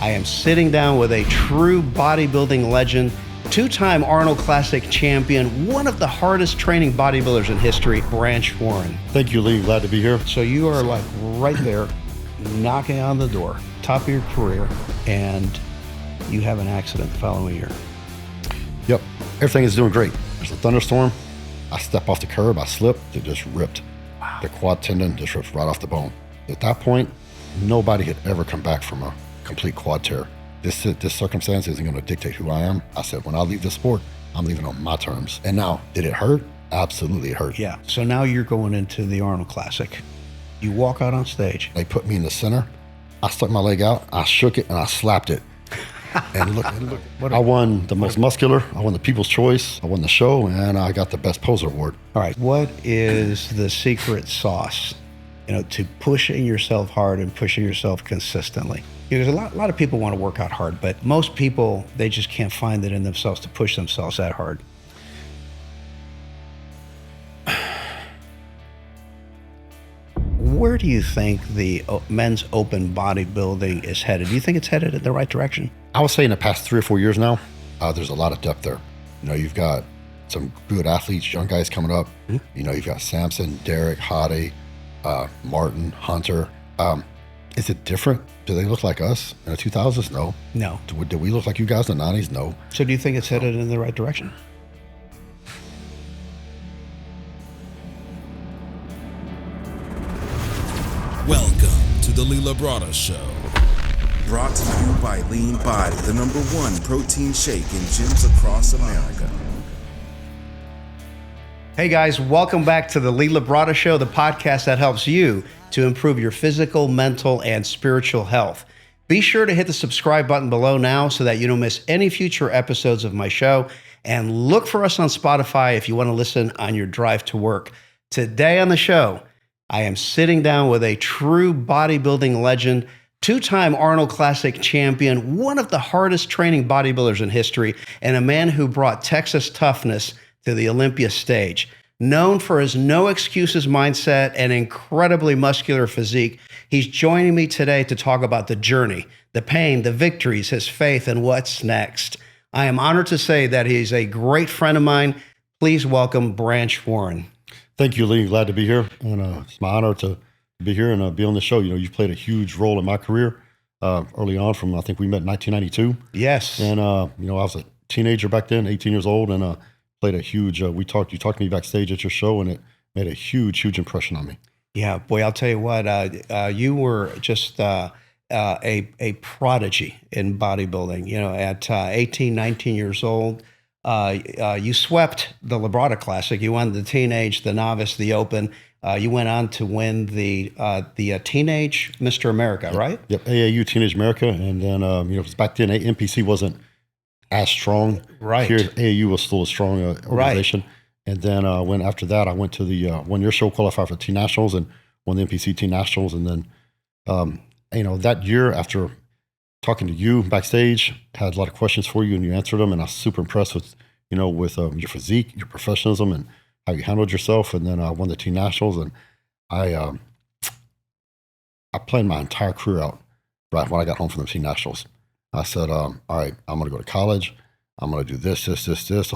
I am sitting down with a true bodybuilding legend, two-time Arnold Classic Champion, one of the hardest training bodybuilders in history, Branch Warren. Thank you, Lee. Glad to be here. So you are like right there, knocking on the door, top of your career, and you have an accident the following year. Yep. Everything is doing great. There's a thunderstorm. I step off the curb. I slip. It just ripped. Wow. The quad tendon just ripped right off the bone. At that point, nobody had ever come back from a complete quad tear. This circumstance isn't going to dictate who I am. I said, when I leave the sport, I'm leaving on my terms. And now, did it hurt? Absolutely, it hurt. Yeah. So now you're going into the Arnold Classic. You walk out on stage. They put me in the center. I stuck my leg out. I shook it and I slapped it. And look, I won the most muscular, I won the People's Choice, I won the show, and I got the Best Poser Award. All right, what is the secret sauce, to pushing yourself hard and pushing yourself consistently? Because a lot of people want to work out hard, but most people, they just can't find it in themselves to push themselves that hard. Where do you think the men's open bodybuilding is headed? Do you think it's headed in the right direction? I would say in the past 3 or 4 years now, there's a lot of depth there. You've got some good athletes, young guys coming up. Mm-hmm. You've got Samson, Derek, Hade, Martin, Hunter. Is it different? Do they look like us in the 2000s? No. No. Do we look like you guys in the 90s? No. So do you think it's headed in the right direction? Welcome to the Lee Labrada Show. Brought to you by Lean Body, the #1 protein shake in gyms across America. Hey guys, welcome back to the Lee Labrada Show, the podcast that helps you to improve your physical, mental, and spiritual health. Be sure to hit the subscribe button below now so that you don't miss any future episodes of my show. And look for us on Spotify if you want to listen on your drive to work. Today on the show, I am sitting down with a true bodybuilding legend, two-time Arnold Classic Champion, one of the hardest training bodybuilders in history, and a man who brought Texas toughness to the Olympia stage. Known for his no excuses mindset and incredibly muscular physique, he's joining me today to talk about the journey, the pain, the victories, his faith, and what's next. I am honored to say that he's a great friend of mine. Please welcome Branch Warren. Thank you, Lee. Glad to be here. And it's my honor to be here and be on the show. You've played a huge role in my career early on from, I think we met in 1992. Yes. And, I was a teenager back then, 18 years old, and played a huge, you talked to me backstage at your show, and it made a huge, huge impression on me. Yeah, boy, I'll tell you what, you were just a prodigy in bodybuilding. At 18, 19 years old, you swept the Labrada Classic. You won the teenage, the novice, the open. You went on to win the teenage Mr. America, right? Yep, AAU Teenage America. And then, because back then NPC wasn't as strong. Right. Here, AAU was still a strong organization. Right. And then when after that, I went to the one-year show, qualified for Teen Nationals, and won the NPC Teen Nationals. And then, that year after talking to you backstage, had a lot of questions for you, and you answered them, and I was super impressed with, with your physique, your professionalism, and how you handled yourself. And then I won the Teen Nationals, and I planned my entire career out right when I got home from the Teen Nationals. I said, all right, I'm going to go to college. I'm going to do this. I'm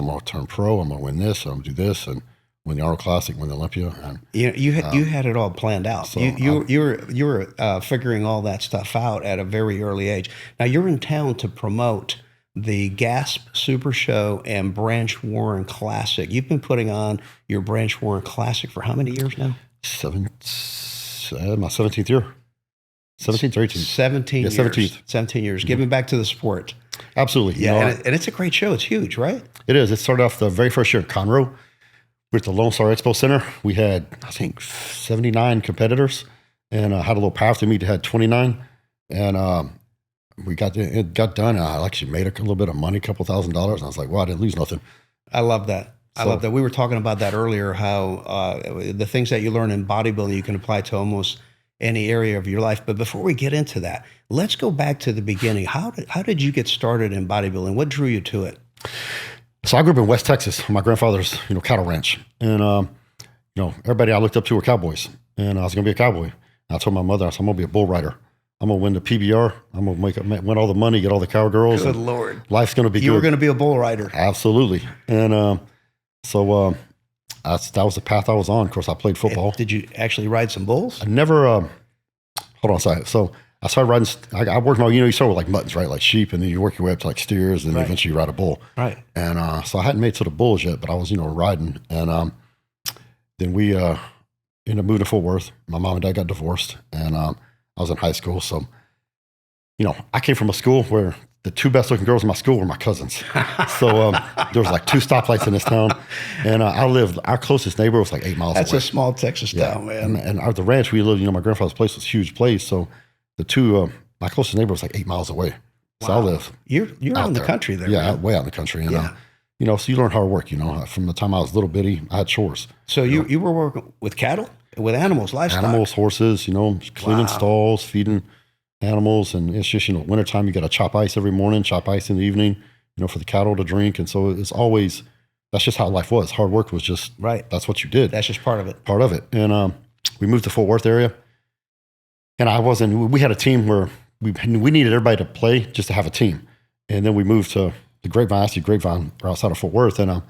going to turn pro. I'm going to win this. I'm going to do this, and win the Arnold Classic, win the Olympia. And you had it all planned out. So you were figuring all that stuff out at a very early age. Now you're in town to promote the Gasp Super Show and Branch Warren Classic. You've been putting on your Branch Warren Classic for how many years now? My 17th year. 17th or 18th? 17 years. 17 years. Giving back to the sport. Absolutely. Yeah, and it's a great show. It's huge, right? It is. It started off the very first year in Conroe with the Lone Star Expo Center. We had, I think, 79 competitors, and had a little powerlifting meet that had 29. And it got done. And I actually made a little bit of money, a couple $1,000. And I was like, wow, I didn't lose nothing. I love that. I love that. We were talking about that earlier, how the things that you learn in bodybuilding, you can apply to almost any area of your life. But before we get into that, let's go back to the beginning. How did you get started in bodybuilding? What drew you to it? So I grew up in West Texas. My grandfather's, cattle ranch. And, everybody I looked up to were cowboys. And I was going to be a cowboy. And I told my mother, I said, I'm going to be a bull rider. I'm going to win the PBR. I'm going to win all the money, get all the cowgirls. Good Lord. Life's going to be good. You were going to be a bull rider. Absolutely. And so that was the path I was on. Of course, I played football. Did you actually ride some bulls? I never, hold on a second. So I started riding, I worked you start with like muttons, right? Like sheep, and then you work your way up to like steers, and then eventually you ride a bull. Right. And so I hadn't made it to the bulls yet, but I was, riding. And then we ended up moving to Fort Worth. My mom and dad got divorced, and I was in high school. So, I came from a school where the two best looking girls in my school were my cousins. So there was like 2 stoplights in this town. And our closest neighbor was like 8 miles away. That's a small Texas town, man. And the ranch we lived, my grandfather's place was a huge place. So the two, my closest neighbor was like 8 miles away. So Wow. I live. You're out in the country there. Yeah, man. way out in the country. And, so you learn hard work, From the time I was a little bitty, I had chores. So you were working with cattle? With animals, livestock? Animals, horses, cleaning stalls, feeding animals. And it's just, wintertime, you got to chop ice every morning, chop ice in the evening, for the cattle to drink. And so it's always, that's just how life was. Hard work was just, that's what you did. That's just part of it. Part of it. And we moved to Fort Worth area. And we had a team where we needed everybody to play just to have a team. And then we moved to the Grapevine, actually Grapevine, outside of Fort Worth. And,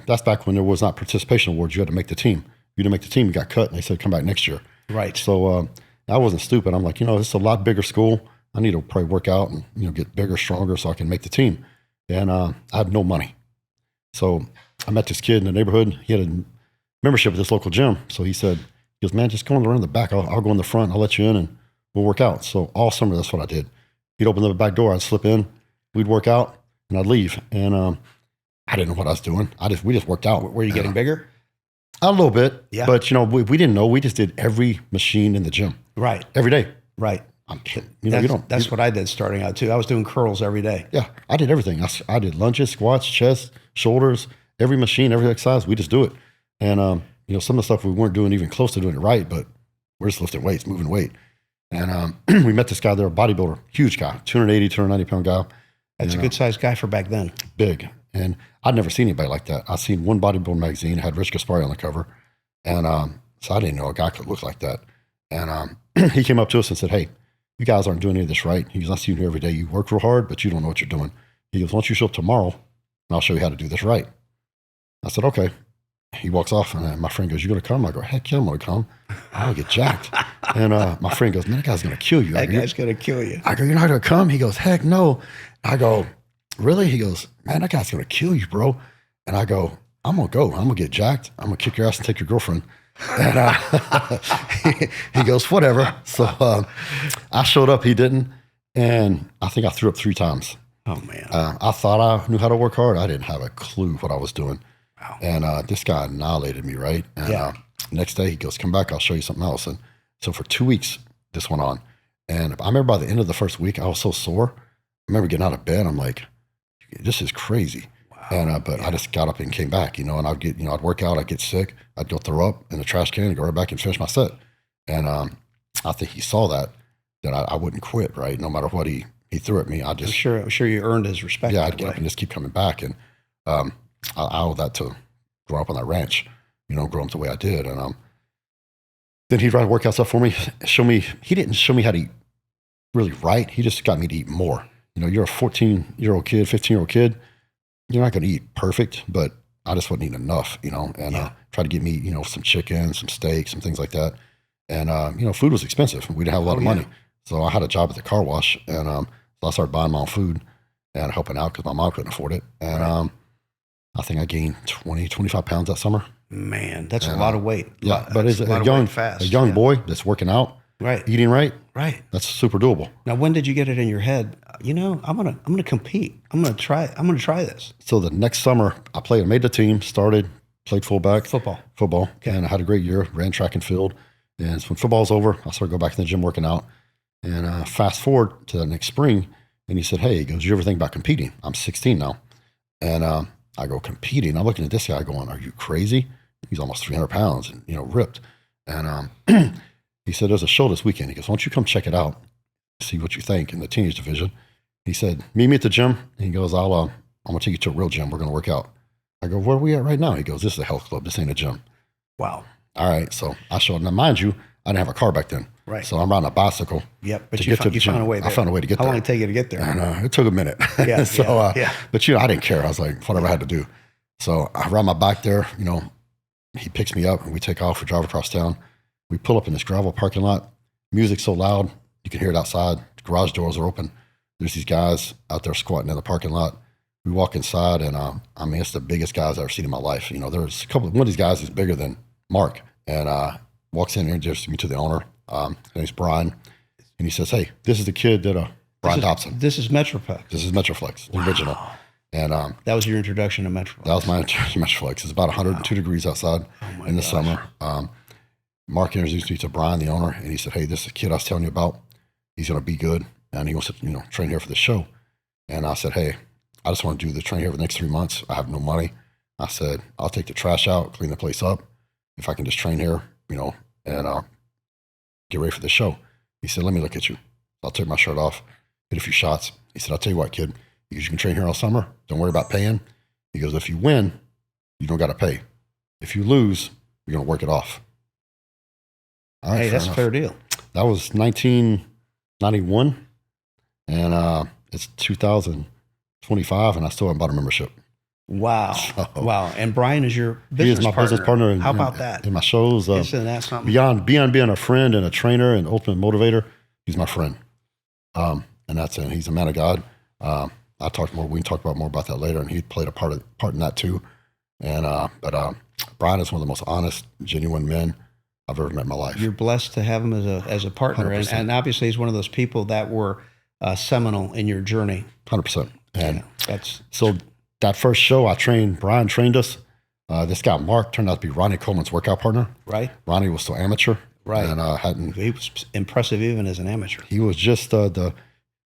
that's back when there was not participation awards. You had to make the team. If you didn't make the team, you got cut. And they said, come back next year. Right. So I wasn't stupid. I'm like, this is a lot bigger school. I need to probably work out and, get bigger, stronger so I can make the team. And I had no money. So I met this kid in the neighborhood. He had a membership at this local gym. So he goes, man, just go around the back. I'll go in the front. I'll let you in and we'll work out. So all summer, that's what I did. He'd open the back door. I'd slip in. We'd work out and I'd leave. And I didn't know what I was doing. We just worked out. Were you getting bigger? A little bit. Yeah. But, we didn't know. We just did every machine in the gym. Right. Every day. Right. That's what I did starting out too. I was doing curls every day. Yeah. I did everything. I did lunges, squats, chest, shoulders, every machine, every exercise. We just do it. And, some of the stuff we weren't doing even close to doing it right, but we're just lifting weights, moving weight. And we met this guy there, a bodybuilder, huge guy, 280, 290 pound guy. That's a good sized guy for back then. Big. And I'd never seen anybody like that. I'd seen one bodybuilding magazine, had Rich Gaspari on the cover. And so I didn't know a guy could look like that. And he came up to us and said, hey, you guys aren't doing any of this right. He goes, I see you here every day. You work real hard, but you don't know what you're doing. He goes, why don't you show up tomorrow and I'll show you how to do this right. I said, okay. He walks off and my friend goes, you going to come? I go, heck yeah, I'm going to come. I'll get jacked. And my friend goes, man, that guy's going to kill you. That guy's going to kill you. I go, you're not going to come? He goes, heck no. I go, really? He goes, man, that guy's going to kill you, bro. And I go, I'm going to go. I'm going to get jacked. I'm going to kick your ass and take your girlfriend. And he goes, whatever. So I showed up. He didn't. And I think I threw up 3 times. Oh, man. I thought I knew how to work hard. I didn't have a clue what I was doing. Wow. And this guy annihilated me, right? And next day he goes, come back, I'll show you something else. And so for 2 weeks, this went on. And I remember by the end of the first week, I was so sore. I remember getting out of bed. I'm like, this is crazy. Wow. And but I just got up and came back, and I'd get, I'd work out, I'd get sick, I'd go throw up in the trash can and go right back and finish my set. And I think he saw that I wouldn't quit, right? No matter what he threw at me, I'm sure you earned his respect. Yeah, I'd get up and just keep coming back. And I owe that to grow up on that ranch, grow up the way I did. And then he'd write workout stuff for me, he didn't show me how to eat really right. He just got me to eat more. You're a 14-year-old kid, 15-year-old kid, you're not going to eat perfect, but I just wasn't eating enough, and try to get me, some chicken, some steak, some things like that. And, food was expensive. We didn't have a lot of money. So I had a job at the car wash, and so I started buying my own food and helping out because my mom couldn't afford it. And I think I gained 20, 25 pounds that summer. Man, that's a lot of weight. Yeah, but as a young boy that's working out, right, eating right, that's super doable. Now, when did you get it in your head? I'm gonna compete. I'm gonna try this. So the next summer, I made the team, played fullback, football, okay. And I had a great year. Ran track and field. And so when football's over, I started going back to the gym working out. And fast forward to the next spring, and he said, "Hey," he goes, "You ever think about competing?" I'm 16 now, and I go, competing. I'm looking at this guy going, "Are you crazy?" He's almost 300 pounds and ripped. And he said, "There's a show this weekend." He goes, "Why don't you come check it out, see what you think in the teenage division?" He said, "Meet me at the gym." And he goes, I'm gonna take you to a real gym. We're gonna work out. I go, "Where are we at right now?" He goes, "This is a health club. This ain't a gym." Wow. All right. So I showed up. Now, mind you, I didn't have a car back then. Right. So I'm riding a bicycle. Yep. But to you get to the you gym. found a way there. I found a way to get How there. long did it take you to get there? And it took a minute. Yeah. So, yeah. But I didn't care. I was like, whatever I had to do. So I ride my bike there. He picks me up and we take off. We drive across town. We pull up in this gravel parking lot. Music's so loud you can hear it outside. The garage doors are open. There's these guys out there squatting in the parking lot. We walk inside, and it's the biggest guys I've ever seen in my life. There's one of these guys is bigger than Mark, and walks in and introduces me to the owner. His name's Brian, and he says, "Hey, this is the kid that Brian Dobson. This is Metroplex. This is Metroflex, the original." And that was your introduction to Metroplex. That was my introduction to Metroflex. It's about 102 degrees outside in the summer. Mark introduced me to Brian, the owner, and he said, "Hey, this is the kid I was telling you about. He's going to be good, and he wants to train here for the show." And I said, "Hey, I just want to do the train here for the next 3 months. I have no money." I said, "I'll take the trash out, clean the place up, if I can just train here, and get ready for the show." He said, "Let me look at you." I'll take my shirt off, hit a few shots. He said, "I'll tell you what, kid, you can train here all summer. Don't worry about paying." He goes, "If you win, you don't got to pay. If you lose, you're going to work it off." All right, hey, that's a fair deal. That was 1991, and it's 2025, and I still haven't bought a membership. Wow. So, wow. And Brian is your business partner. He is my business partner. How about that? In my shows. Isn't that something? Beyond being a friend and a trainer and ultimate motivator, he's my friend. And that's it. He's a man of God. We can talk about more about that later, and he played a part in that too. And but Brian is one of the most honest, genuine men I've ever met in my life. You're blessed to have him as a partner, and obviously he's one of those people that were seminal in your journey. 100%. And that's so. That first show, Brian trained us. This guy, Mark, turned out to be Ronnie Coleman's workout partner. Right. Ronnie was still amateur. Right. And he was impressive even as an amateur. He was just, the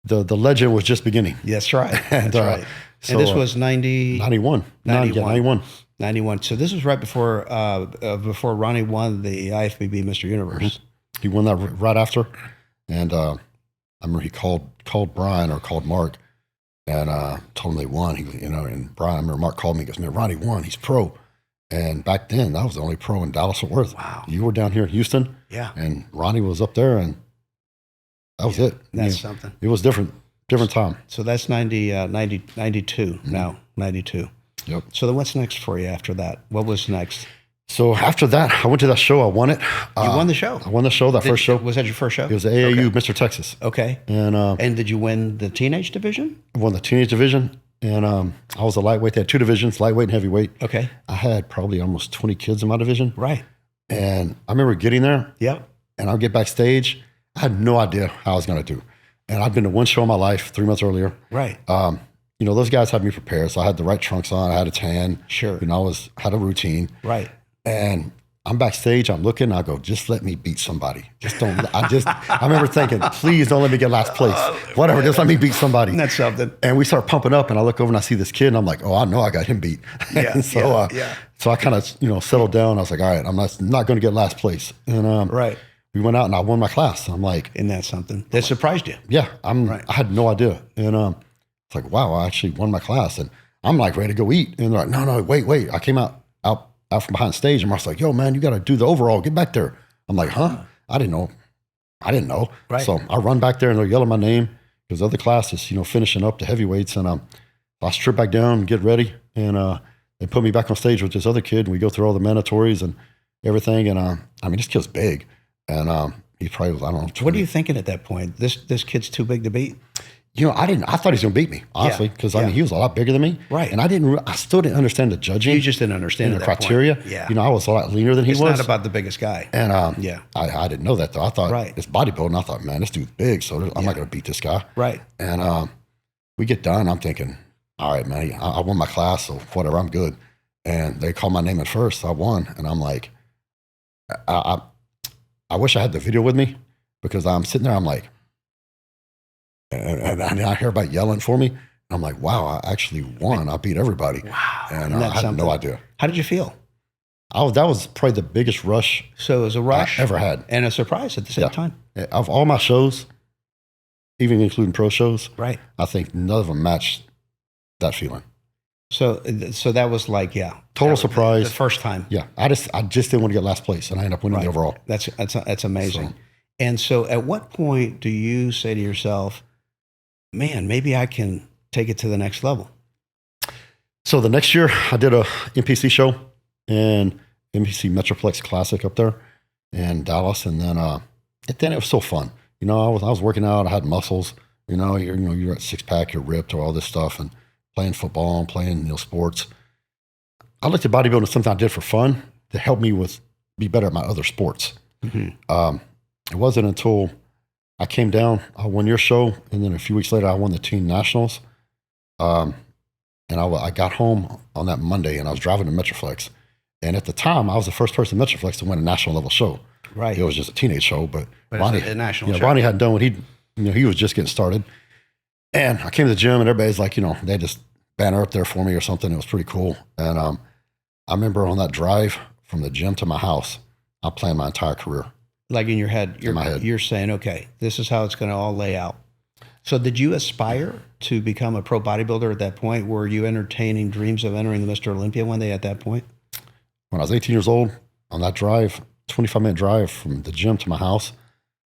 legend was just beginning. That's right. And, That's right. So, and this was 91. 91. So this was right before Ronnie won the IFBB Mr. Universe. Mm-hmm. He won that right after. And I remember he called Brian or called Mark, and told him they won. And Brian, I remember Mark called me and goes, "Man, Ronnie won. He's pro." And back then, that was the only pro in Dallas-Fort Worth. Wow. You were down here in Houston. Yeah. And Ronnie was up there, and that was it. That's something. It was different time. So that's 92 Mm-hmm. now, 92. Yep. So then what's next for you after that? What was next? So after that, I went to that show. I won it. You won the show? I won the show, first show. Was that your first show? It was the AAU Mr. Texas. Okay. And did you win the teenage division? I won the teenage division. And I was a lightweight. They had two divisions, lightweight and heavyweight. Okay. I had probably almost 20 kids in my division. Right. And I remember getting there. Yep. And I'll get backstage. I had no idea how I was going to do. And I'd been to one show in my life 3 months earlier. Right. Those guys had me prepared. So I had the right trunks on. I had a tan. Sure. Had a routine. Right. And I'm backstage, I'm looking, I go, "Just let me beat somebody. Just don't." I remember thinking, "Please don't let me get last place. Whatever, just let me beat somebody." That's something. And we start pumping up, and I look over and I see this kid, and I'm like, "Oh, I know I got him beat." Yeah. So I kind of settled down. I was like, "All right, I'm not going to get last place." And right. We went out, and I won my class. I'm like, "Isn't that something?" That surprised you? Yeah, I had no idea, and it's like, wow, I actually won my class, and I'm like ready to go eat, and they're like, "No, wait." I came out from behind stage, and Mark's like, "Yo, man, you got to do the overall. Get back there." I'm like, "Huh?" I didn't know. Right. So I run back there, and they're yelling my name because other classes, finishing up the heavyweights, and I strip back down and get ready, and they put me back on stage with this other kid, and we go through all the mandatories and everything, and this kid's big, and he probably was, I don't know. 20. What are you thinking at that point? This kid's too big to beat? I thought he was going to beat me, honestly, because he was a lot bigger than me. Right. And I still didn't understand the judging. You just didn't understand the criteria. Point. Yeah. I was a lot leaner than he was. It's not about the biggest guy. And yeah. I didn't know that, though. I thought it's bodybuilding. I thought, man, this dude's big, so I'm not going to beat this guy. Right. And we get done. I'm thinking, all right, man, I won my class, so whatever, I'm good. And they called my name at first. So I won. And I'm like, I wish I had the video with me, because I'm sitting there, I'm like, and I hear about yelling for me. I'm like, wow, I actually won. I beat everybody. Wow. And I had no idea. How did you feel? That was probably the biggest rush. So it was a rush I ever had. And a surprise at the same time. Of all my shows, even including pro shows, right, I think none of them matched that feeling. So that was like, total surprise. The first time. Yeah. I just didn't want to get last place, and I ended up winning the overall. That's amazing. And so at what point do you say to yourself, man, maybe I can take it to the next level? So the next year I did a NPC show and NPC Metroplex Classic up there in Dallas. And then it was so fun. You know, I was working out, I had muscles, you're at six pack, you're ripped or all this stuff and playing football and playing, sports. I looked at bodybuilding as something I did for fun to help me be better at my other sports. Mm-hmm. It wasn't until I came down, I won your show, and then a few weeks later, I won the teen nationals. And I got home on that Monday, and I was driving to Metroplex. And at the time, I was the first person in Metroplex to win a national level show. Right. It was just a teenage show, but Ronnie, a national show. Ronnie hadn't done what he was just getting started. And I came to the gym, and everybody's like, they just banner up there for me or something. It was pretty cool. And I remember on that drive from the gym to my house, I planned my entire career. Like in your head, you're saying, okay, this is how it's going to all lay out. So did you aspire to become a pro bodybuilder at that point? Were you entertaining dreams of entering the Mr. Olympia one day at that point? When I was 18 years old, on that drive, 25-minute drive from the gym to my house,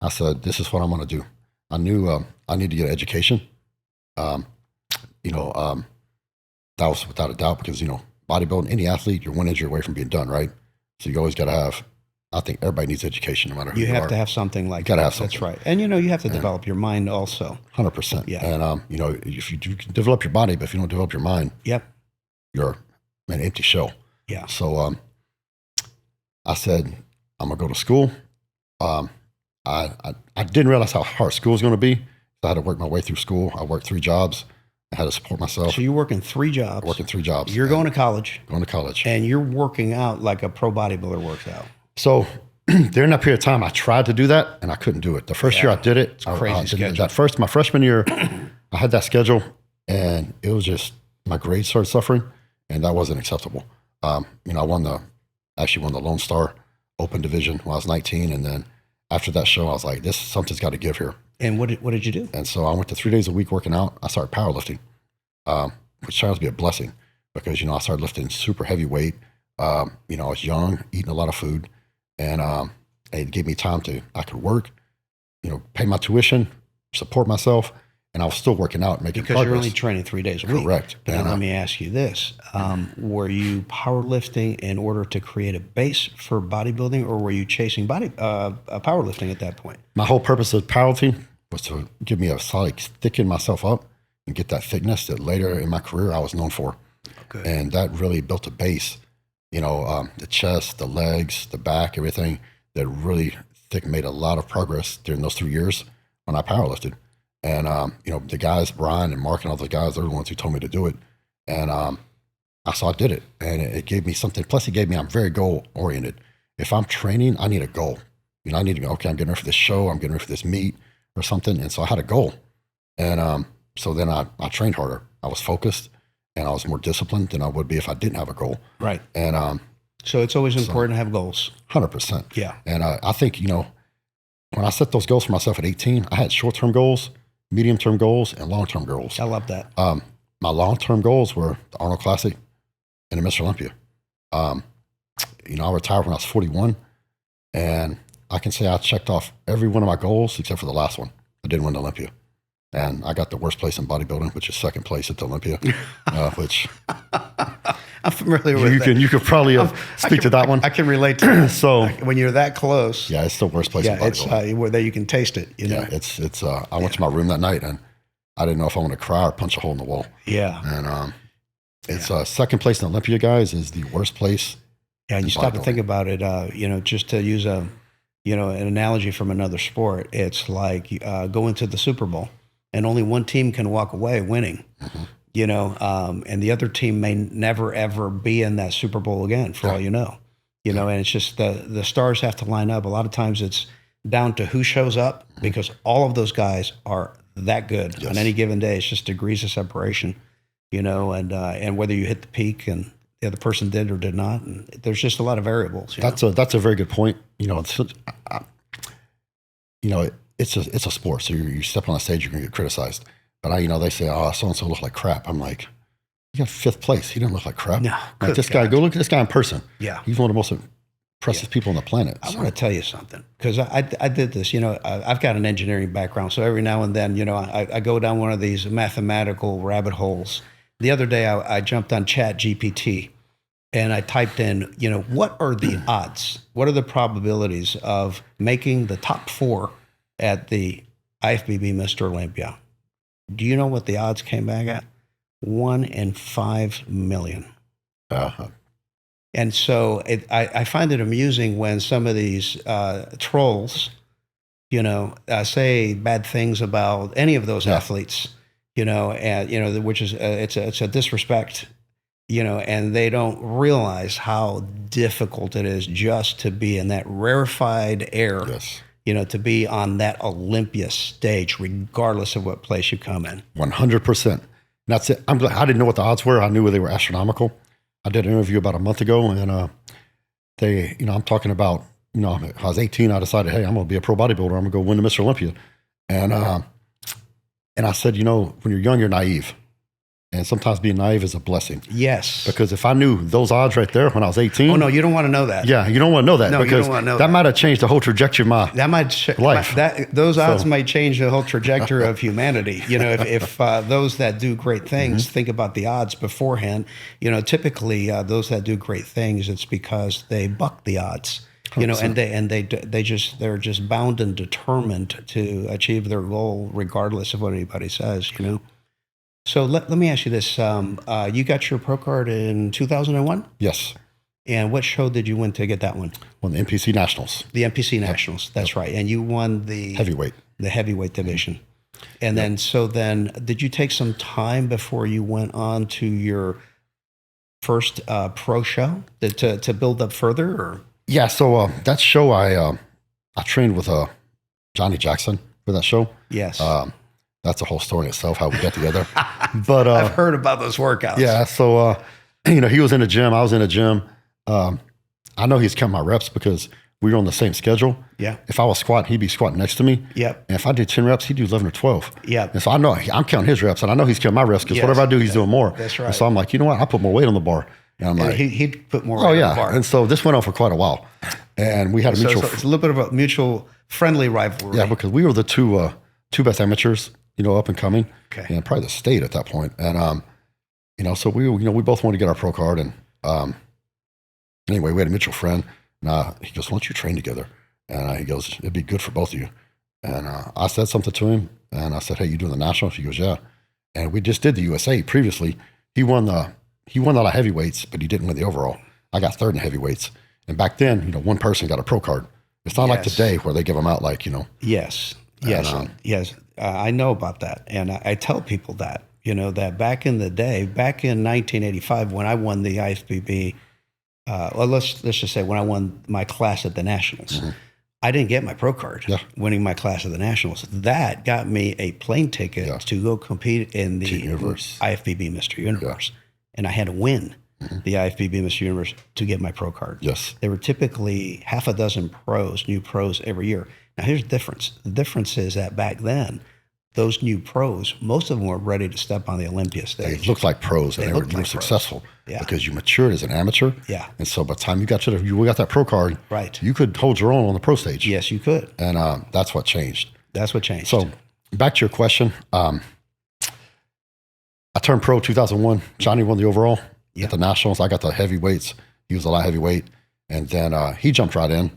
I said, this is what I'm going to do. I knew I need to get an education. That was without a doubt because, bodybuilding, any athlete, you're 1 injury away from being done, right? So you always got to have, I think everybody needs education no matter who you are. You have to have something like that. Have something. That's right. And, you have to develop your mind also. 100%. Yeah. And, if you can develop your body, but if you don't develop your mind, yep, you're an empty shell. Yeah. So I said, I'm going to go to school. I didn't realize how hard school was going to be. So I had to work my way through school. I worked 3 jobs. I had to support myself. So you're working 3 jobs. Working 3 jobs. You're going to college. Going to college. And you're working out like a pro bodybuilder works out. So during that period of time, I tried to do that and I couldn't do it. The first year I did it. It's a crazy schedule. My freshman year, I had that schedule and it was just, my grades started suffering and that wasn't acceptable. I won the Lone Star Open Division when I was 19. And then after that show, I was like, something's got to give here. And what did you do? And so I went to 3 days a week working out. I started powerlifting, which turns out to be a blessing because, I started lifting super heavy weight. I was young, eating a lot of food, and it gave me time I could work, pay my tuition, support myself, and I was still working out, making progress. Because you're only training 3 days a week. Correct. But now let me ask you this. Were you powerlifting in order to create a base for bodybuilding, or were you chasing powerlifting at that point? My whole purpose of powerlifting was to give me a solid, thicken myself up and get that thickness that later in my career I was known for. Okay. And that really built a base, the chest, the legs, the back, everything that really made a lot of progress during those 3 years when I powerlifted. And, the guys, Brian and Mark and all the guys, they're the ones who told me to do it. And I did it. And it gave me something. Plus, I'm very goal oriented. If I'm training, I need a goal. I need to go, okay, I'm getting ready for this show. I'm getting ready for this meet or something. And so I had a goal. And so then I trained harder. I was focused and I was more disciplined than I would be if I didn't have a goal. Right. And so it's always important to have goals. 100%. Yeah. And I think, when I set those goals for myself at 18, I had short-term goals, medium-term goals, and long-term goals. I love that. My long-term goals were the Arnold Classic and the Mr. Olympia. I retired when I was 41, and I can say I checked off every one of my goals except for the last one. I didn't win the Olympia. And I got the worst place in bodybuilding, which is second place at the Olympia, which I'm familiar with that. You could probably speak to that one. I can relate to that. So when you're that close. Yeah, it's the worst place in bodybuilding. It's where you can taste it. It's I went to my room that night and I didn't know if I wanted to cry or punch a hole in the wall. Yeah. And it's second place in Olympia, guys, is the worst place. Yeah, and you stop and think about it, just to use an analogy from another sport, it's like going to the Super Bowl and only one team can walk away winning. Mm-hmm. And the other team may never, ever be in that Super Bowl again, for all you know. And it's just the stars have to line up. A lot of times it's down to who shows up because all of those guys are that good on any given day. It's just degrees of separation, and whether you hit the peak and the other person did or did not. And there's just a lot of variables. That's a very good point. It's a sport. So you step on a stage, you're going to get criticized. But they say, oh, so-and-so look like crap. I'm like, you got 5th place. He didn't look like crap. No. Like this guy, go look at this guy in person. Yeah. He's one of the most impressive people on the planet. I want to tell you something, because I did this. I've got an engineering background, so every now and then, I go down one of these mathematical rabbit holes. The other day, I jumped on Chat GPT, and I typed in, what are the odds? What are the probabilities of making the top 4 at the IFBB Mr. Olympia? Do you know what the odds came back at? 1 in 5 million. Uh-huh. And so I find it amusing when some of these trolls, say bad things about any of those athletes, which is it's a disrespect, and they don't realize how difficult it is just to be in that rarefied air, Yes. To be on that Olympia stage, regardless of what place you come in. 100%. That's it. I didn't know what the odds were. I knew they were astronomical. I did an interview about a month ago, and I'm talking about, I was 18. I decided, hey, I'm going to be a pro bodybuilder. I'm going to go win the Mr. Olympia. And I said, when you're young, you're naive. And sometimes being naive is a blessing. Yes. Because if I knew those odds right there when I was 18. Oh, no, you don't want to know that. Yeah, you don't want to know that. No, because you don't want to know that might have changed the whole trajectory of my life. Those odds might change the whole trajectory of humanity. If those that do great things think about the odds beforehand, typically those that do great things, it's because they buck the odds. 100%. They're just bound and determined to achieve their goal regardless of what anybody says. So let me ask you this: you got your pro card in 2001? Yes. And what show did you win to get that one? Won the NPC Nationals. The NPC Nationals. That's right. And you won the heavyweight. The heavyweight division. And then did you take some time before you went on to your first pro show to build up further? Or? Yeah. So that show, I trained with Johnny Jackson for that show. Yes. That's a whole story in itself, how we got together. But I've heard about those workouts. Yeah. So, he was in the gym. I was in the gym. I know he's counting my reps because we were on the same schedule. Yeah. If I was squatting, he'd be squatting next to me. Yep. And if I did 10 reps, he'd do 11 or 12. Yeah. And so I know I'm counting his reps, and I know he's counting my reps because whatever I do, he's doing more. That's right. And so I'm like, you know what? I put more weight on the bar. And I'm like, he'd put more weight on the bar. And so this went on for quite a while. And we had a mutual. So it's a little bit of a mutual friendly rivalry. Yeah, because we were the two best amateurs, up and coming. Okay. And probably the state at that point. And, so we both wanted to get our pro card. And anyway, we had a mutual friend. And he goes, why don't you train together? And he goes, it'd be good for both of you. And I said something to him. And I said, hey, you doing the nationals? He goes, yeah. And we just did the USA previously. He won a lot of heavyweights, but he didn't win the overall. I got third in heavyweights. And back then, one person got a pro card. It's not like today where they give them out like, Yes. Yes. I know about that. And I tell people that, that back in the day, back in 1985, when I won the IFBB, let's just say when I won my class at the Nationals, I didn't get my pro card winning my class at the Nationals. That got me a plane ticket to go compete in the IFBB Mr. Universe. And I had to win the IFBB Mr. Universe to get my pro card. Yes. There were typically half a dozen new pros every year. Now, here's the difference. The difference is that back then, those new pros, most of them were ready to step on the Olympia stage. They looked like pros, and they were successful because you matured as an amateur. Yeah. And so by the time you got that pro card, you could hold your own on the pro stage. Yes, you could. And that's what changed. That's what changed. So back to your question, I turned pro 2001. Johnny won the overall at the Nationals. I got the heavyweights. He was a light heavyweight. And then he jumped right in.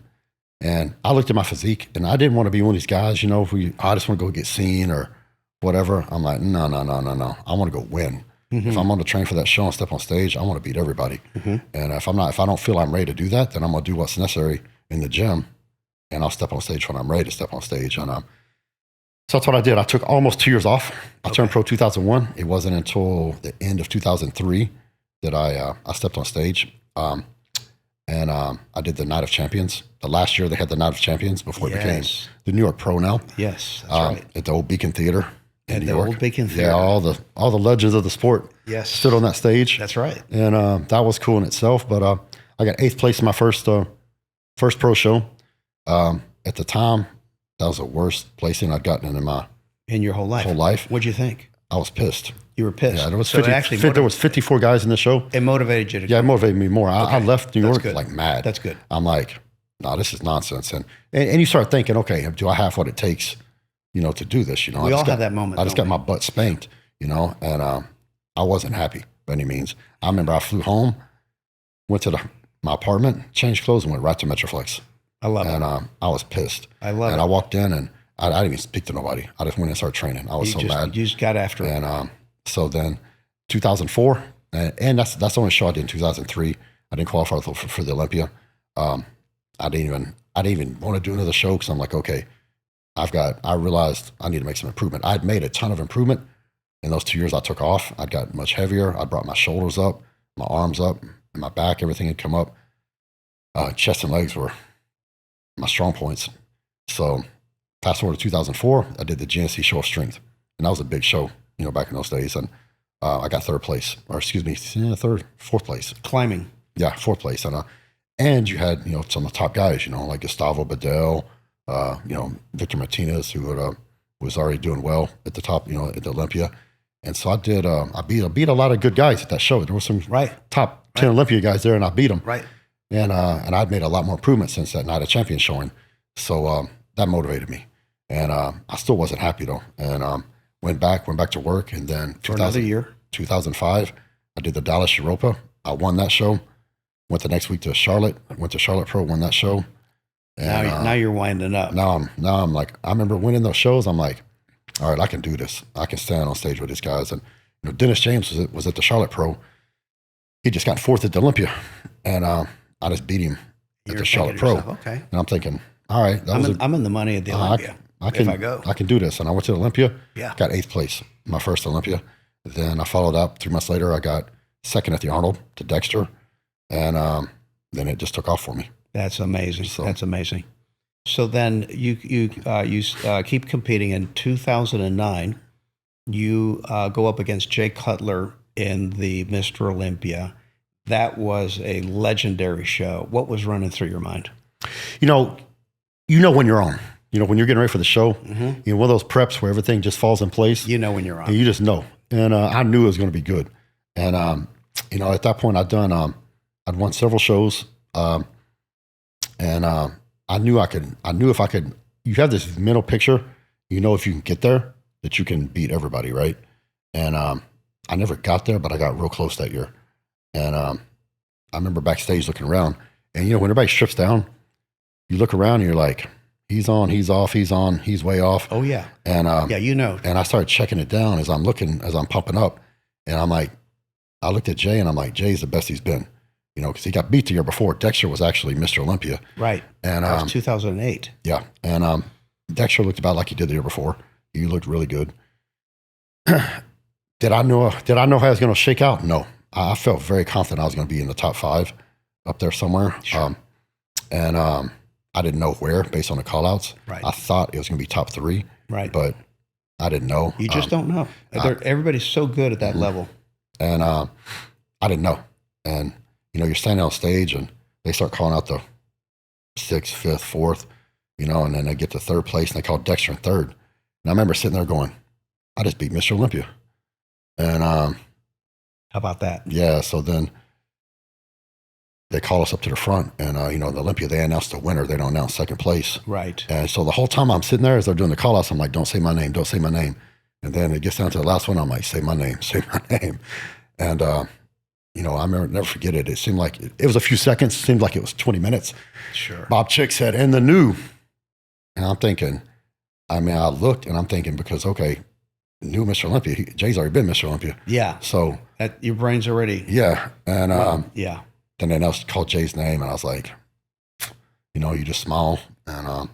And I looked at my physique, and I didn't want to be one of these guys, I just want to go get seen or whatever. I'm like, no. I want to go win. If I'm going to train for that show and step on stage, I want to beat everybody. And if I don't feel I'm ready to do that, then I'm going to do what's necessary in the gym, and I'll step on stage when I'm ready to step on stage. And so that's what I did. I took almost 2 years off. I turned pro 2001. It wasn't until the end of 2003 that I stepped on stage. And I did the Night of Champions. The last year they had the Night of Champions before it became the New York Pro now. Yes, that's right. At the old Beacon Theater in New York. Old Beacon Theater. Yeah, all the legends of the sport stood on that stage. That's right. And that was cool in itself. But I got 8th place in my first pro show. At the time, that was the worst placing I'd gotten in your whole life. What'd you think? I was pissed. You were pissed. Yeah, there was so 50, there was 54 guys in the show. It motivated you to Yeah, it motivated me more. I left New York like mad. That's good. I'm like, no, this is nonsense. And you start thinking, okay, do I have what it takes, to do this? We all have that moment. I just got my butt spanked, and I wasn't happy by any means. I remember I flew home, went to my apartment, changed clothes, and went right to Metroflex. I love it. And I was pissed. I love it. And I walked in and I didn't even speak to nobody. I just went and started training. I was so mad. You just got after it. And so then 2004, and that's the only show I did in 2003. I didn't qualify for the Olympia. I didn't even want to do another show because I'm like, okay, I realized I need to make some improvement. I'd made a ton of improvement in those 2 years I took off. I'd got much heavier. I brought my shoulders up, my arms up, and my back, everything had come up. Chest and legs were my strong points. So fast forward to 2004, I did the GNC Show of Strength. And that was a big show, back in those days. And I got fourth place. Climbing. Yeah, fourth place. And you had, some of the top guys, like Gustavo Bedell, Victor Martinez, who was already doing well at the top, at the Olympia. And so I did, I beat a lot of good guys at that show. There were some top 10 Olympia guys there, and I beat them. Right. And I'd made a lot more improvements since that night of champion showing. So that motivated me. And I still wasn't happy though. And went back to work. And then for another year, 2005, I did the Dallas Europa. I won that show. Went the next week to Charlotte. Went to Charlotte Pro, won that show. And, now you're winding up. Now I'm like, I remember winning those shows. I'm like, all right, I can do this. I can stand on stage with these guys. And Dennis James was at the Charlotte Pro. He just got fourth at the Olympia. And I just beat him at the Charlotte Pro. Okay. And I'm thinking, all right. I'm in the money at the Olympia. I can do this. And I went to the Olympia. Yeah. Got 8th place, my first Olympia. Then I followed up 3 months later. I got 2nd at the Arnold to Dexter. And then it just took off for me. That's amazing. That's amazing. So then you keep competing. In 2009, you go up against Jay Cutler in the Mr. Olympia. That was a legendary show. What was running through your mind? You know when you're on. When you're getting ready for the show, one of those preps where everything just falls in place. You know when you're on. And you just know. And I knew it was going to be good. And, at that point I'd won several shows. And I knew if I could, you have this mental picture, if you can get there, that you can beat everybody, right? And I never got there, but I got real close that year. And I remember backstage looking around, and when everybody strips down, you look around and you're like, he's on, he's off, he's on, he's way off. Oh yeah. And And I started checking it down as I'm pumping up, and I'm like, I looked at Jay and I'm like, Jay's the best he's been. Because he got beat the year before. Dexter was actually Mr. Olympia. Right. And that was 2008. Yeah. And Dexter looked about like he did the year before. He looked really good. Did I know how I was going to shake out? No. I felt very confident I was going to be in the top 5 up there somewhere. Sure. And I didn't know where based on the call-outs. Right. I thought it was going to be top 3. Right. But I didn't know. You just don't know. Everybody's so good at that level. And I didn't know. And you're standing on stage and they start calling out the 6th, 5th, 4th, and then they get to 3rd place and they call Dexter in 3rd. And I remember sitting there going, I just beat Mr. Olympia. And how about that? Yeah. So then they call us up to the front and, the Olympia, they announce the winner. They don't announce 2nd place. Right. And so the whole time I'm sitting there as they're doing the call outs, I'm like, don't say my name, don't say my name. And then it gets down to the last one. I'm like, say my name, say my name. And, I remember, never forget it. It seemed like it was a few seconds. It seemed like it was 20 minutes. Sure. Bob Chick said, and the new. And I'm thinking, I looked and I'm thinking, because, okay, new Mr. Olympia, Jay's already been Mr. Olympia. Yeah. So. Your brain's already. Yeah. And yeah. Then they called Jay's name and I was like, you just smile and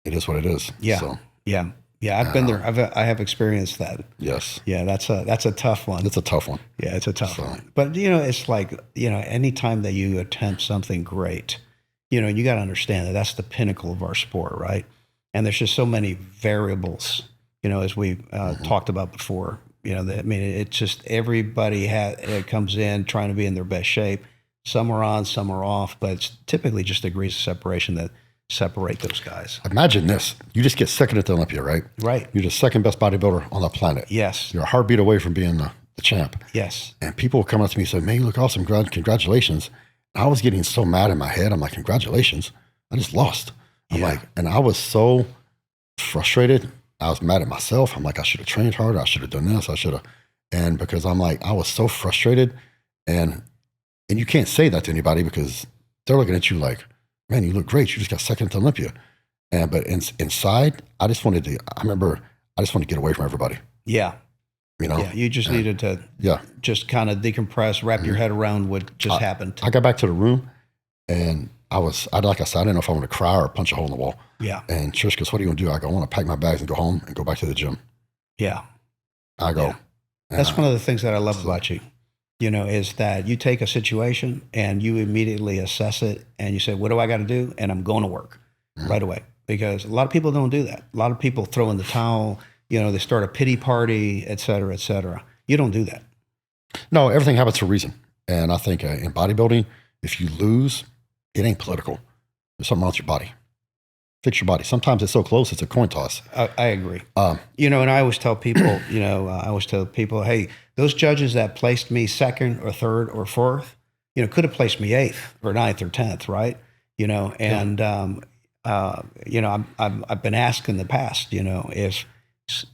it is what it is. Yeah. So. Yeah. Yeah, I've been there. I have experienced that. Yes. Yeah, that's a tough one. It's a tough one. Yeah, it's a tough one. But it's like, anytime that you attempt something great, you got to understand that that's the pinnacle of our sport, right? And there's just so many variables, as we talked about before. It's just everybody comes in trying to be in their best shape. Some are on, some are off, but it's typically just degrees of separation separate those guys. Imagine this. You just get second at the Olympia, right? Right. You're the second best bodybuilder on the planet. Yes. You're a heartbeat away from being the champ. Yes. And people come up to me and say, man, you look awesome. Congratulations. I was getting so mad in my head. I'm like, congratulations. I just lost. I'm like, and I was so frustrated. I was mad at myself. I'm like, I should have trained harder. I should have done this. I should have. And because I'm like, I was so frustrated. And you can't say that to anybody because they're looking at you like, man, you look great. You just got second to Olympia. But inside, I just wanted to get away from everybody. Yeah. You know? Yeah. You just needed to just kind of decompress, wrap your head around what just happened. I got back to the room and like I said, I didn't know if I wanted to cry or punch a hole in the wall. Yeah. And Trish goes, what are you going to do? I go, I want to pack my bags and go home and go back to the gym. Yeah. I go. Yeah. That's one of the things that I love about you, you know, is that you take a situation and you immediately assess it and you say, what do I got to do? And I'm going to work right away. Because a lot of people don't do that. A lot of people throw in the towel, you know, they start a pity party, et cetera, et cetera. You don't do that. No, everything happens for a reason. And I think in bodybuilding, if you lose, it ain't political. There's something wrong with your body. Fix your body. Sometimes it's so close, it's a coin toss. I agree. You know, and I always tell people, hey, those judges that placed me second or third or fourth, you know, could have placed me eighth or ninth or 10th, right? You know, and, you know, I've been asked in the past, you know, if,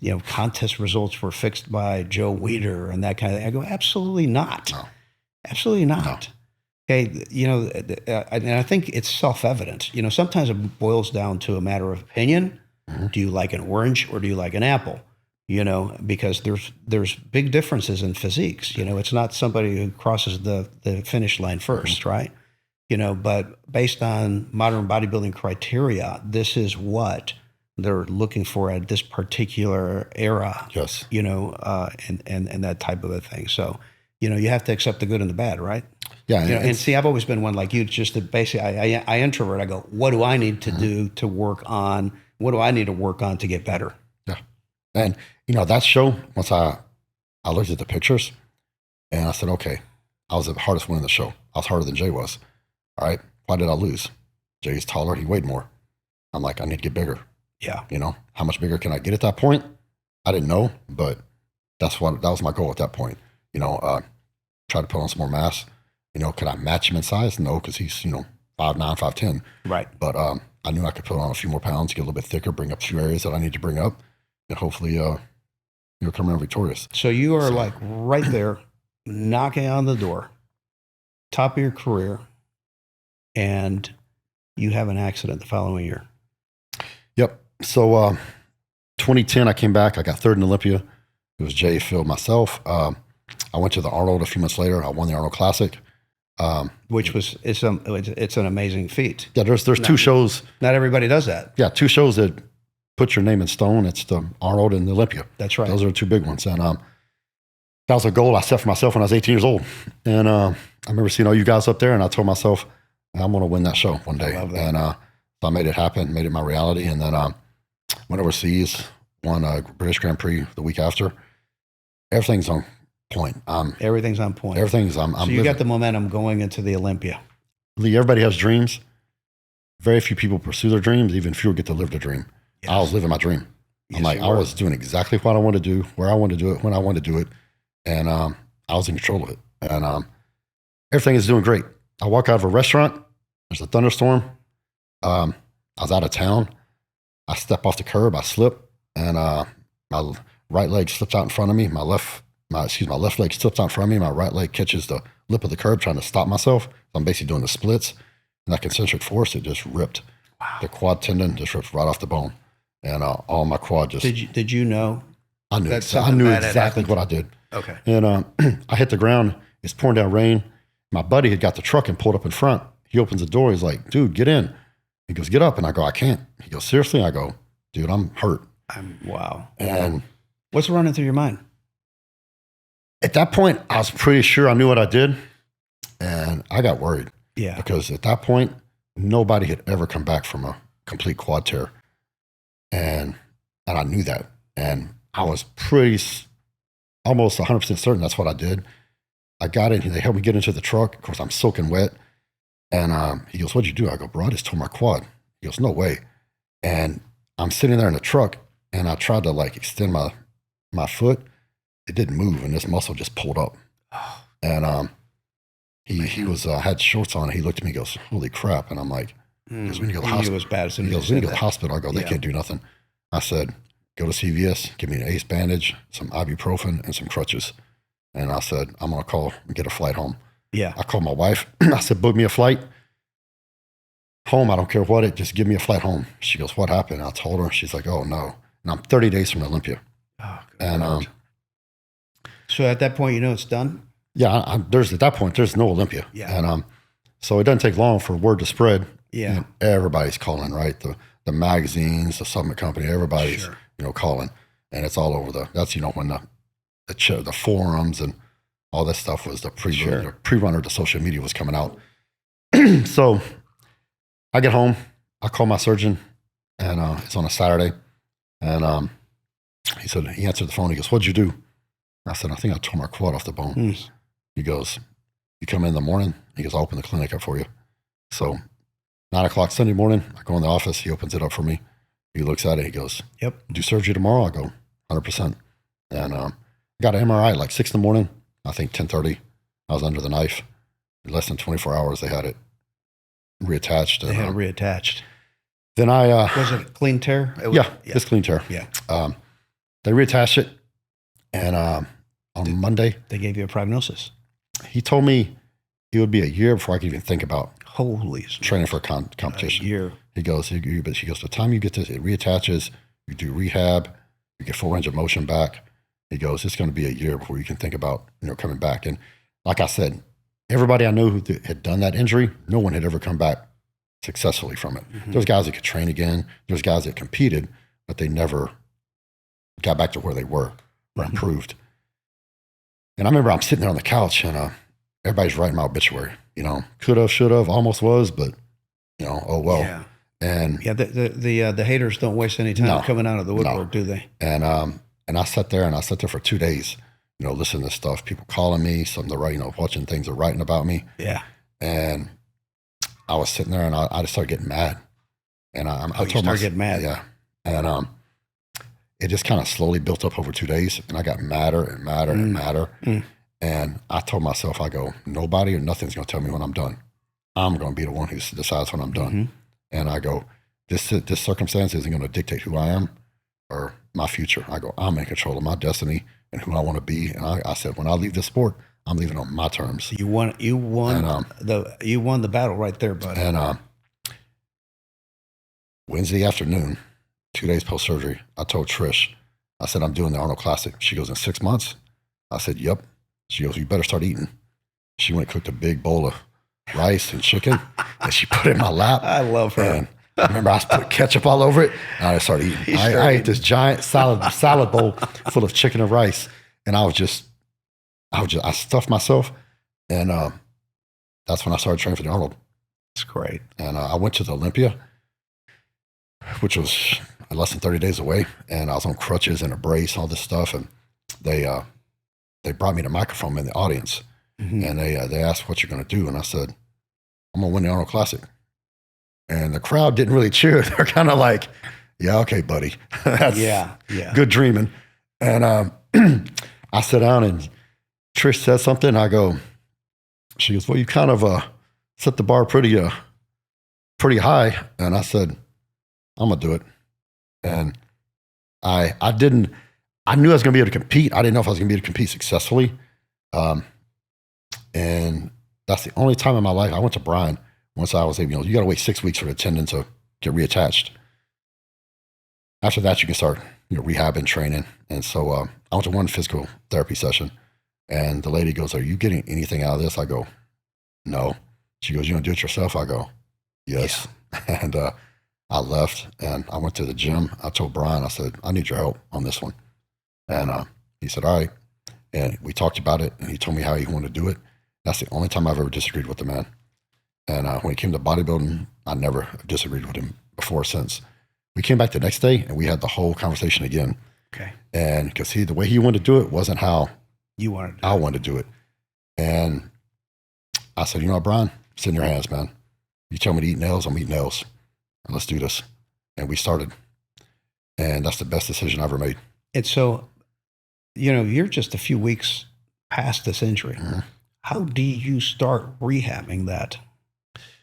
you know, contest results were fixed by Joe Weider and that kind of thing. I go, absolutely not. No. Absolutely not. No. Okay, you know, and I think it's self-evident. You know, sometimes it boils down to a matter of opinion. Mm-hmm. Do you like an orange or do you like an apple? You know, because there's big differences in physiques. You know, it's not somebody who crosses the finish line first, mm-hmm. right? You know, but based on modern bodybuilding criteria, this is what they're looking for at this particular era. Yes. You know, and that type of a thing. So, you know, you have to accept the good and the bad, right? Yeah. You know, and see, I've always been one like you, just to basically, I introvert. I go, what do I need to do to work on? What do I need to work on to get better? Yeah. And, you know, that show, once I looked at the pictures and I said, okay, I was the hardest one in the show. I was harder than Jay was. All right. Why did I lose? Jay's taller. He weighed more. I'm like, I need to get bigger. Yeah. You know, how much bigger can I get at that point? I didn't know, but that was my goal at that point. You know, try to put on some more mass. You know, could I match him in size? No, because he's, you know, 5'9", 5'10". Right. But I knew I could put on a few more pounds, get a little bit thicker, bring up a few areas that I need to bring up, and hopefully, come around victorious. So you are like right there, knocking on the door, top of your career, and you have an accident the following year. Yep. So 2010, I came back. I got third in Olympia. It was Jay, Phil, myself. I went to the Arnold a few months later. I won the Arnold Classic. Which was, it's an amazing feat. Yeah, there's two shows. Not everybody does that. Yeah, two shows that put your name in stone. It's the Arnold and the Olympia. That's right. Those are the two big ones. And that was a goal I set for myself when I was 18 years old. And I remember seeing all you guys up there, and I told myself, I'm going to win that show one day. I love that. And so I made it happen, made it my reality. And then went overseas, won a British Grand Prix the week after. Everything's on point. Everything's on point. Everything's, I'm so you living. got the momentum going into the Olympia. Lee, everybody has dreams. Very few people pursue their dreams. Even fewer get to live the dream. Yes. I was living my dream. Yes, I'm like, I was doing exactly what I wanted to do, where I wanted to do it, when I wanted to do it. And I was in control of it. And everything is doing great. I walk out of a restaurant. There's a thunderstorm. I was out of town. I step off the curb. I slip. And my right leg slips out in front of me. My left leg slips out in front of me. My right leg catches the lip of the curb trying to stop myself. I'm basically doing the splits. And that concentric force, it just ripped. Wow. The quad tendon just ripped right off the bone. And all my quad just... Did you know? I knew exactly what I did. Okay. And I hit the ground. It's pouring down rain. My buddy had got the truck and pulled up in front. He opens the door. He's like, dude, get in. He goes, get up. And I go, I can't. He goes, seriously? I go, dude, I'm hurt. Wow. And what's running through your mind? At that point, I was pretty sure I knew what I did. And I got worried. Yeah. Because at that point, nobody had ever come back from a complete quad tear. And I knew that. And I was almost 100% certain that's what I did. I got in. They helped me get into the truck. Of course, I'm soaking wet. And he goes, what'd you do? I go, bro, I just tore my quad. He goes, no way. And I'm sitting there in the truck, and I tried to like extend my foot. It didn't move, and this muscle just pulled up. And he was had shorts on. And he looked at me, and goes, "Holy crap!" And I'm like, "Because when you go to the hospital, it was bad." He goes, "When you go to the hospital," I go, "They can't do nothing." I said, "Go to CVS, give me an ACE bandage, some ibuprofen, and some crutches." And I said, "I'm gonna call and get a flight home." Yeah. I called my wife. I said, "Book me a flight home. I don't care what it. Just give me a flight home." She goes, "What happened?" I told her. She's like, "Oh no." And I'm 30 days from Olympia. Oh, and so at that point, it's done. Yeah, at that point, there's no Olympia. Yeah. And so it doesn't take long for word to spread. Yeah. And everybody's calling, right? The magazines, the supplement company, everybody's calling, and it's all over that's when the forums and all that stuff was the pre-runner to social media was coming out. So I get home, I call my surgeon, and it's on a Saturday, and he answered the phone. He goes, "What'd you do?" I said, "I think I tore my quad off the bone." He goes, "You come in the morning?" He goes, "I'll open the clinic up for you." So 9 o'clock Sunday morning, I go in the office. He opens it up for me. He looks at it. He goes, "Yep. Do surgery tomorrow?" I go, 100%. And got an MRI at like 6 in the morning. I think 10:30. I was under the knife. In less than 24 hours, they had it reattached. They had it reattached. Then was it a clean tear? Just clean tear. Yeah. They reattached it. And on Monday, they gave you a prognosis. He told me it would be a year before I could even think about training for a competition. A year. He goes, by the time you get this, it reattaches, you do rehab, you get full range of motion back. He goes, it's going to be a year before you can think about, coming back. And like I said, everybody I knew who had done that injury, no one had ever come back successfully from it. Mm-hmm. There's guys that could train again. There's guys that competed, but they never got back to where they were or improved. And I remember I'm sitting there on the couch, and everybody's writing my obituary. Could have, should have, almost was, but oh well. Yeah. And the haters don't waste any time coming out of the woodwork, do they? And I sat there for 2 days, listening to stuff, people calling me, some to write, watching things or writing about me. Yeah. And I was sitting there, and I just started getting mad. And I told myself, getting mad. Yeah. And it just kind of slowly built up over 2 days, and I got madder and madder and madder. And I told myself, I go, nobody or nothing's going to tell me when I'm done. I'm going to be the one who decides when I'm done. And I go, this circumstance isn't going to dictate who I am or my future. I go, I'm in control of my destiny and who I want to be. And I said, when I leave this sport, I'm leaving on my terms. You won the battle right there, buddy. And Wednesday afternoon, 2 days post surgery, I told Trish, I said, I'm doing the Arnold Classic. She goes, in 6 months? I said, yep. She goes, you better start eating. She went and cooked a big bowl of rice and chicken, and she put it in my lap. I love her. And I remember I put ketchup all over it, and I started eating. I ate this giant salad bowl full of chicken and rice, and I stuffed myself, and that's when I started training for the Arnold. That's great. And I went to the Olympia, which was less than 30 days away, and I was on crutches and a brace, all this stuff, and they brought me the microphone in the audience, and they asked what you're going to do, and I said, I'm going to win the Arnold Classic. And the crowd didn't really cheer. They're kind of like, yeah, okay, buddy. That's good dreaming. And I sat down, and Trish said something. I go, she goes, well, you kind of set the bar pretty high. And I said, I'm going to do it. And I knew I was going to be able to compete. I didn't know if I was going to be able to compete successfully. And that's the only time in my life I went to Brian once I was able, you got to wait 6 weeks for the tendon to get reattached. After that, you can start, rehab and training. And so I went to one physical therapy session, and the lady goes, are you getting anything out of this? I go, no. She goes, you gonna do it yourself? I go, yes. Yeah. And I left, and I went to the gym. I told Brian, I said, I need your help on this one. And he said, all right. And we talked about it, and he told me how he wanted to do it. That's the only time I've ever disagreed with the man. And when it came to bodybuilding, I never disagreed with him before or since. We came back the next day, and we had the whole conversation again. Okay. And because the way he wanted to do it wasn't how I wanted to do it. And I said, Brian, it's in your hands, man. You tell me to eat nails, I'm eating nails. let's do this. And we started. And that's the best decision I ever made. And so, you're just a few weeks past this injury. Mm-hmm. How do you start rehabbing that?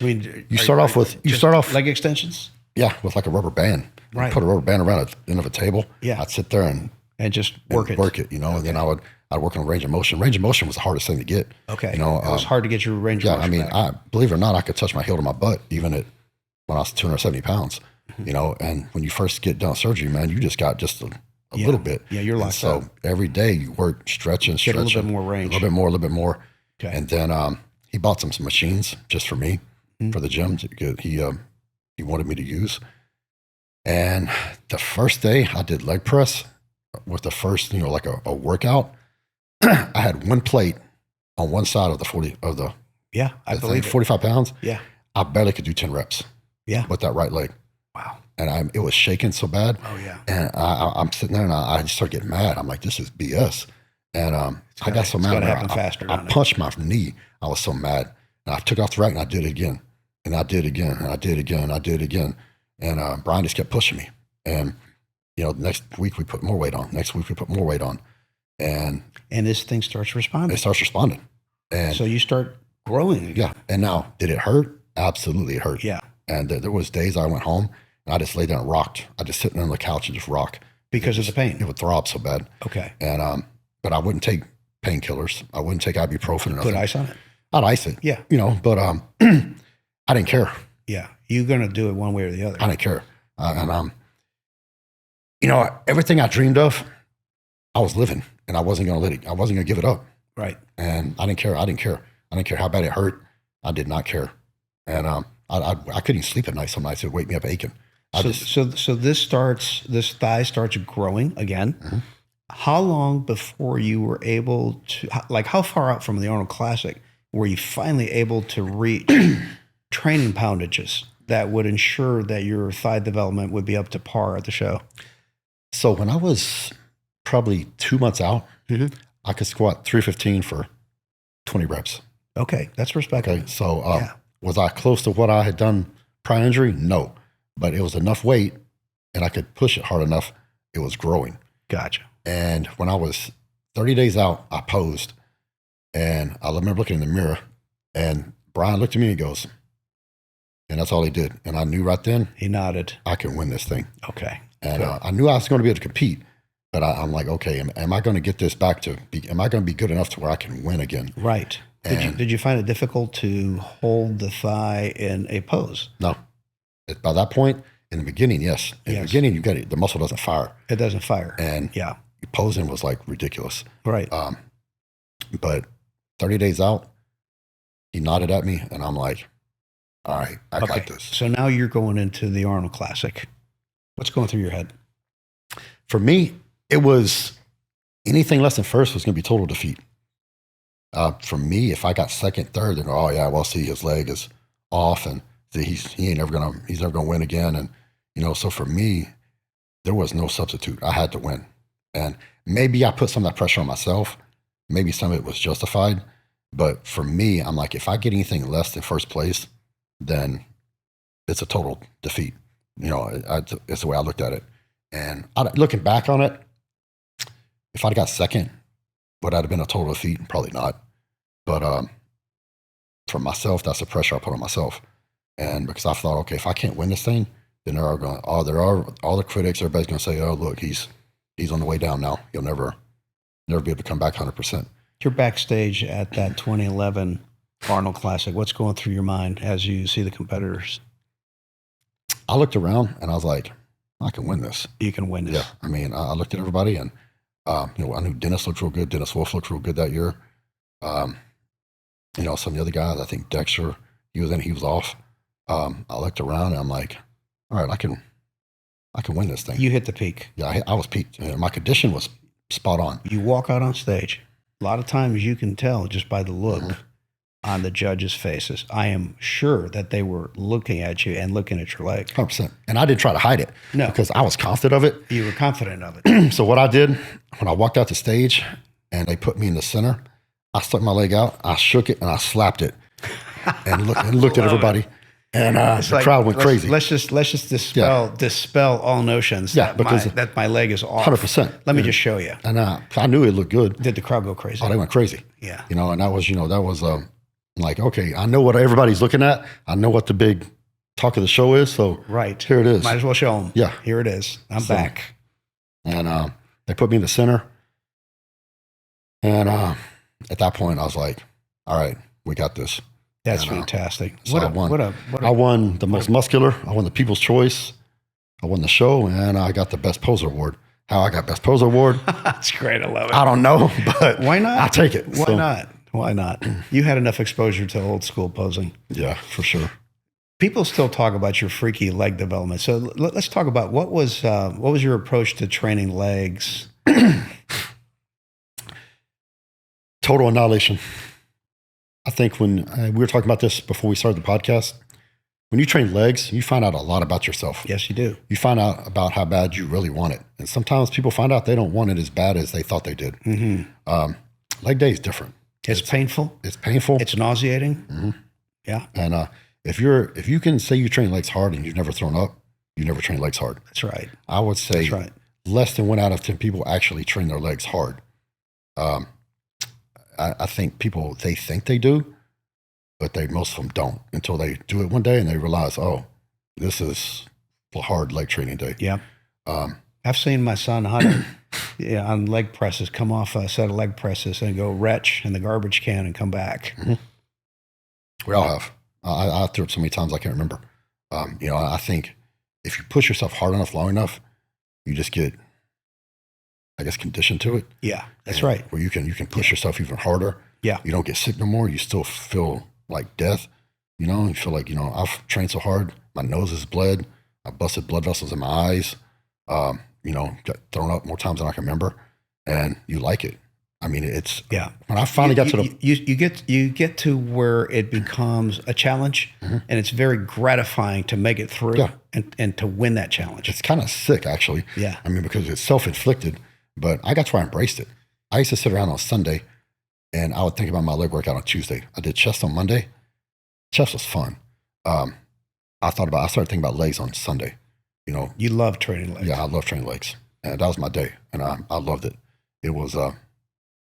I mean, you start off leg extensions? Yeah, with like a rubber band. Right. You put a rubber band around the end of a table. Yeah. I'd sit there and just work it. Okay. And then I'd work on range of motion. Range of motion was the hardest thing to get. Okay. It was hard to get your range of motion. Yeah, I mean, believe it or not, I could touch my heel to my butt even when I was 270 pounds. Mm-hmm. And when you first get done surgery, man, you just got just a little bit. Yeah, you're locked up. So every day you work stretching. Get a little bit more range. A little bit more. Okay. And then he bought some machines just for me, for the gym. He wanted me to use. And the first day I did leg press with the first, like a workout. I had one plate on one side of the 40 of the I believe 45 pounds. Yeah, I barely could do 10 reps. Yeah, with that right leg. Wow. And it was shaking so bad. Oh yeah. And I'm sitting there and I just started getting mad. I'm like, this is BS. And I got so mad. I punched my knee. I was so mad. And I took off the rack and I did it again. And I did it again. And I did it again. And I did it again. And Brian just kept pushing me. And the next week we put more weight on. Next week we put more weight on. And this thing starts responding. It starts responding. And so you start growing again. Yeah. And now, did it hurt? Absolutely it hurt. Yeah. And there was days I went home and I just laid there and rocked. I just sit there on the couch and just rock. Because of the pain? It would throb so bad. Okay. And but I wouldn't take painkillers. I wouldn't take ibuprofen or nothing. Put ice on it? I'd ice it. Yeah. But I didn't care. Yeah. You're going to do it one way or the other. I didn't care. And everything I dreamed of, I was living and I wasn't going to let it. I wasn't going to give it up. Right. And I didn't care. I didn't care how bad it hurt. I did not care. And I couldn't even sleep at night some nights. It would wake me up aching. So this thigh starts growing again. Mm-hmm. How long before you were able to, how far out from the Arnold Classic were you finally able to reach training poundages that would ensure that your thigh development would be up to par at the show? So when I was probably 2 months out, mm-hmm. I could squat 315 for 20 reps. Okay, that's respectable. Okay, so was I close to what I had done prior injury? No, but it was enough weight and I could push it hard enough. It was growing. Gotcha. And when I was 30 days out, I posed and I remember looking in the mirror and Brian looked at me and goes, and that's all he did. And I knew right then. He nodded. I can win this thing. Okay. And I knew I was going to be able to compete, but I'm like, okay, am I going to get this back am I going to be good enough to where I can win again? Right. Did you find it difficult to hold the thigh in a pose? No. By that point, in the beginning, yes. In the beginning, you got it. The muscle doesn't fire. It doesn't fire. And posing was like ridiculous. Right. But 30 days out, he nodded at me, and I'm like, all right, I got this. So now you're going into the Arnold Classic. What's going through your head? For me, it was anything less than first was going to be total defeat. For me, if I got second, third, then see his leg is off, and he's never gonna win again. And so for me, there was no substitute. I had to win, and maybe I put some of that pressure on myself. Maybe some of it was justified, but for me, I'm like, if I get anything less than first place, then it's a total defeat. It's the way I looked at it. And looking back on it, if I'd got second, would that have been a total defeat? Probably not. But for myself, that's the pressure I put on myself. And because I thought, okay, if I can't win this thing, then all the critics, everybody's going to say, oh, look, he's on the way down now. He'll never be able to come back 100%. You're backstage at that 2011 Arnold Classic. What's going through your mind as you see the competitors? I looked around and I was like, I can win this. You can win this. Yeah. I mean, I looked at everybody and, I knew Dennis looked real good. Dennis Wolf looked real good that year. Some of the other guys, I think Dexter, he was off. I looked around and I'm like, all right, I can win this thing. You hit the peak. Yeah, I was peaked. My condition was spot on. You walk out on stage. A lot of times you can tell just by the look on the judges' faces. I am sure that they were looking at you and looking at your leg. 100%. And I didn't try to hide it. No. Because I was confident of it. You were confident of it. So what I did, when I walked out the stage and they put me in the center, I stuck my leg out, I shook it, and I slapped it and looked at everybody. And the crowd went crazy. Let's just dispel all notions that my leg is off. 100%. Let me just show you. And I knew it looked good. Did the crowd go crazy? Oh, they went crazy. Yeah. And that was like, okay, I know what everybody's looking at. I know what the big talk of the show is. So here it is. Might as well show them. Yeah. Here it is. I'm back. And they put me in the center. And at that point, I was like, all right, we got this. That's fantastic. So I won. I won the most muscular. I won the People's Choice. I won the show, and I got the Best Poser Award. How I got Best Poser Award? That's great. I love it. I don't know, but why not? I'll take it. Why not? Why not? You had enough exposure to old school posing. Yeah, for sure. People still talk about your freaky leg development. So let's talk about what was your approach to training legs? Total annihilation. I think when we were talking about this before we started the podcast, when you train legs, you find out a lot about yourself. Yes, you do. You find out about how bad you really want it. And sometimes people find out they don't want it as bad as they thought they did. Mm-hmm. Leg day is different. It's painful. It's painful. It's nauseating. Mm-hmm. Yeah. And if you can say you train legs hard and you've never thrown up, you never train legs hard. That's right. I would say less than 1 out of 10 people actually train their legs hard. I think people, they think they do, but most of them don't until they do it one day and they realize, oh, this is a hard leg training day. Yeah. I've seen my son on leg presses come off a set of leg presses and go retch in the garbage can and come back. Mm-hmm. We all have. I threw it so many times I can't remember. I think if you push yourself hard enough, long enough, you just get, I guess, conditioned to it. Yeah, that's right. Where you can push yourself even harder. Yeah. You don't get sick no more. You still feel like death. You feel like, I've trained so hard. My nose is bled. I busted blood vessels in my eyes. Got thrown up more times than I can remember. And you like it. I mean, it's, when I finally got to the... You get to where it becomes a challenge, mm-hmm. and it's very gratifying to make it through and to win that challenge. It's kind of sick, actually. Yeah. I mean, because it's self-inflicted, but I got to where I embraced it. I used to sit around on Sunday, and I would think about my leg workout on Tuesday. I did chest on Monday. Chest was fun. I started thinking about legs on Sunday. You love training legs. Yeah, I love training legs. And that was my day, and I loved it. It was...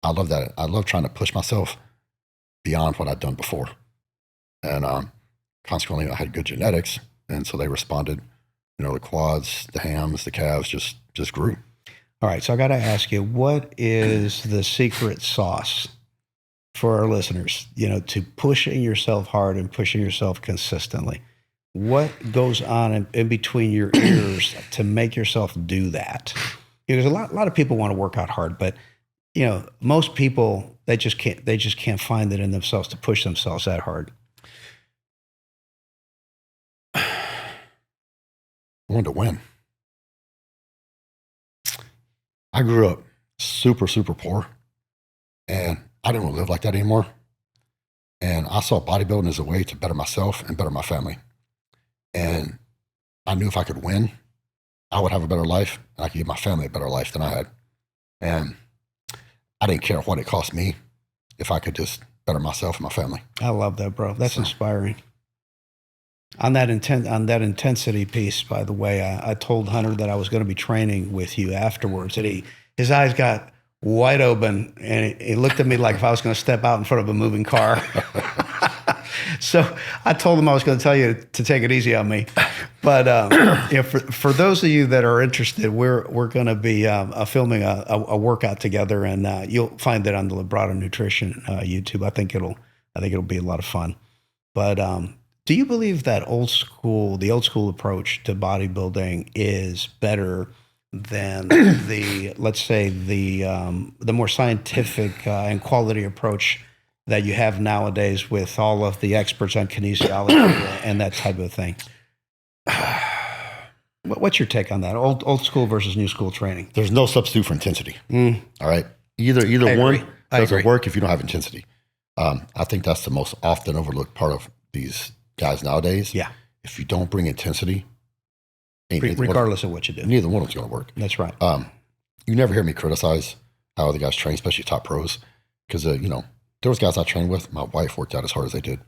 I love that. I love trying to push myself beyond what I'd done before. And consequently, I had good genetics. And so they responded, the quads, the hams, the calves just grew. All right. So I got to ask you, what is the secret sauce for our listeners, to pushing yourself hard and pushing yourself consistently? What goes on in between your ears to make yourself do that? Because a lot of people want to work out hard, but most people, they just can't find it in themselves to push themselves that hard. I wanted to win. I grew up super, super poor, and I didn't want to live like that anymore. And I saw bodybuilding as a way to better myself and better my family. And I knew if I could win, I would have a better life, and I could give my family a better life than I had. And I didn't care what it cost me if I could just better myself and my family. I love that, bro. That's inspiring. On that intensity piece, by the way, I told Hunter that I was going to be training with you afterwards, and his eyes got wide open, and he looked at me like if I was going to step out in front of a moving car. So I told him I was going to tell you to take it easy on me. But for those of you that are interested, we're going to be filming a workout together, and you'll find that on the Labrada Nutrition YouTube. I think it'll be a lot of fun. But do you believe that the old school approach to bodybuilding is better than the more scientific and quality approach that you have nowadays with all of the experts on kinesiology and that type of thing? What's your take on that? Old school versus new school training? There's no substitute for intensity. All right. Either one doesn't work if you don't have intensity. I think that's the most often overlooked part of these guys nowadays. Yeah. If you don't bring intensity, regardless of what you do, neither one of them's going to work. That's right. You never hear me criticize how other guys train, especially top pros, because there was guys I trained with. My wife worked out as hard as they did.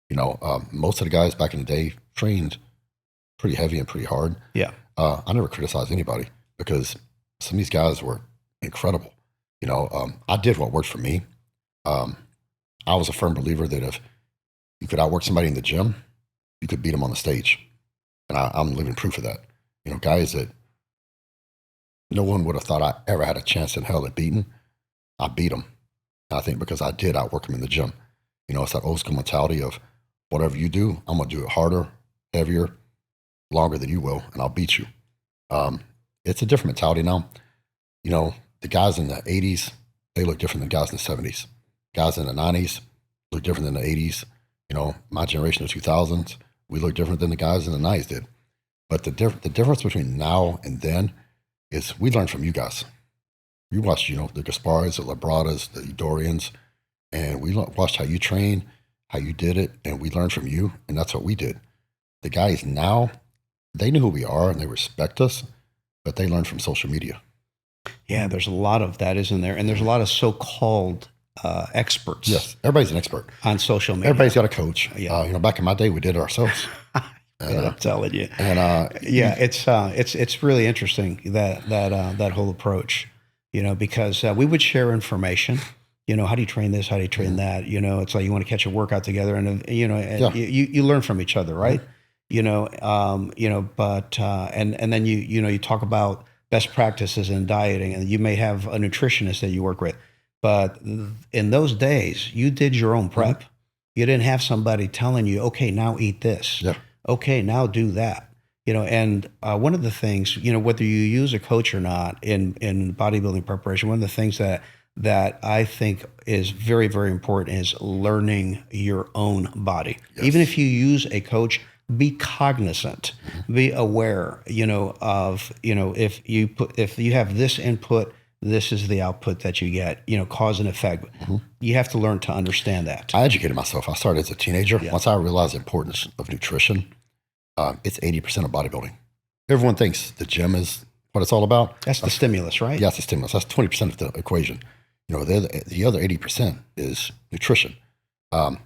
Most of the guys back in the day trained pretty heavy and pretty hard. Yeah. I never criticized anybody because some of these guys were incredible. I did what worked for me. I was a firm believer that if you could outwork somebody in the gym, you could beat them on the stage. And I'm living proof of that. Guys that no one would have thought I ever had a chance in hell at beating, I beat them. And I think because I did outwork them in the gym. It's that old school mentality of whatever you do, I'm going to do it harder, heavier, longer than you will, and I'll beat you. It's a different mentality now. The guys in the 80s, they look different than guys in the 70s. Guys in the 90s look different than the 80s. My generation of 2000s, we look different than the guys in the 90s did. But the difference between now and then is we learned from you guys. You watched, the Gasparis, the Labradas, the Dorians, and we watched how you train, how you did it, and we learned from you, and that's what we did. The guys now, they knew who we are and they respect us, but they learned from social media. Yeah, there's a lot of that, isn't there? And there's a lot of so-called experts. Yes, everybody's an expert on social media. Everybody's got a coach. Yeah. Back in my day, we did it ourselves. I'm telling you. And it's really interesting that whole approach. Because we would share information. How do you train this? How do you train that? It's like you want to catch a workout together, and you learn from each other, right? But and then you talk about best practices in dieting, and you may have a nutritionist that you work with. But in those days, you did your own prep. Mm-hmm. You didn't have somebody telling you, okay, now eat this. Yeah. Okay, now do that. And one of the things, whether you use a coach or not in bodybuilding preparation, one of the things that I think is very, very important is learning your own body. Yes. Even if you use a coach, be cognizant, be aware, of, if you have this input, this is the output that you get, cause and effect. Mm-hmm. You have to learn to understand that. I educated myself. I started as a teenager. Yeah. Once I realized the importance of nutrition, it's 80% of bodybuilding. Everyone thinks the gym is what it's all about. That's the stimulus, right? Yeah, that's the stimulus. That's 20% of the equation. The other 80% is nutrition. And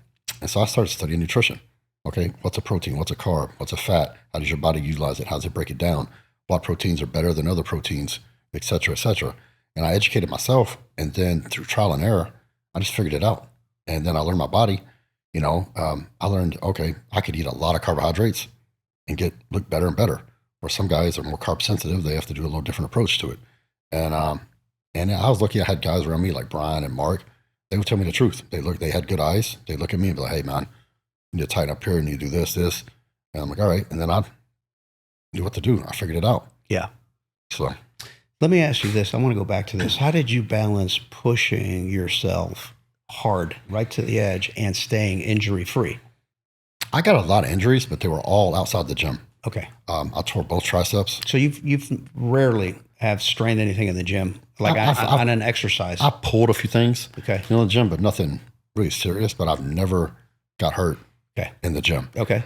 so I started studying nutrition. Okay, what's a protein? What's a carb? What's a fat? How does your body utilize it? How does it break it down? What proteins are better than other proteins, et cetera, et cetera. And I educated myself. And then through trial and error, I just figured it out. And then I learned my body. I learned, okay, I could eat a lot of carbohydrates and look better and better. Where some guys are more carb sensitive, they have to do a little different approach to it. And I was lucky I had guys around me like Brian and Mark. They would tell me the truth. They had good eyes. They look at me and be like, hey man, you need to tighten up here and you do this. And I'm like, all right. And then I knew what to do. I figured it out. Yeah. So let me ask you this. I want to go back to this. How did you balance pushing yourself hard right to the edge and staying injury free? I got a lot of injuries, but they were all outside the gym. Okay. I tore both triceps. So you've rarely have strained anything in the gym, like on an exercise? I pulled a few things okay. in the gym, but nothing really serious, but I've never got hurt in the gym. Okay.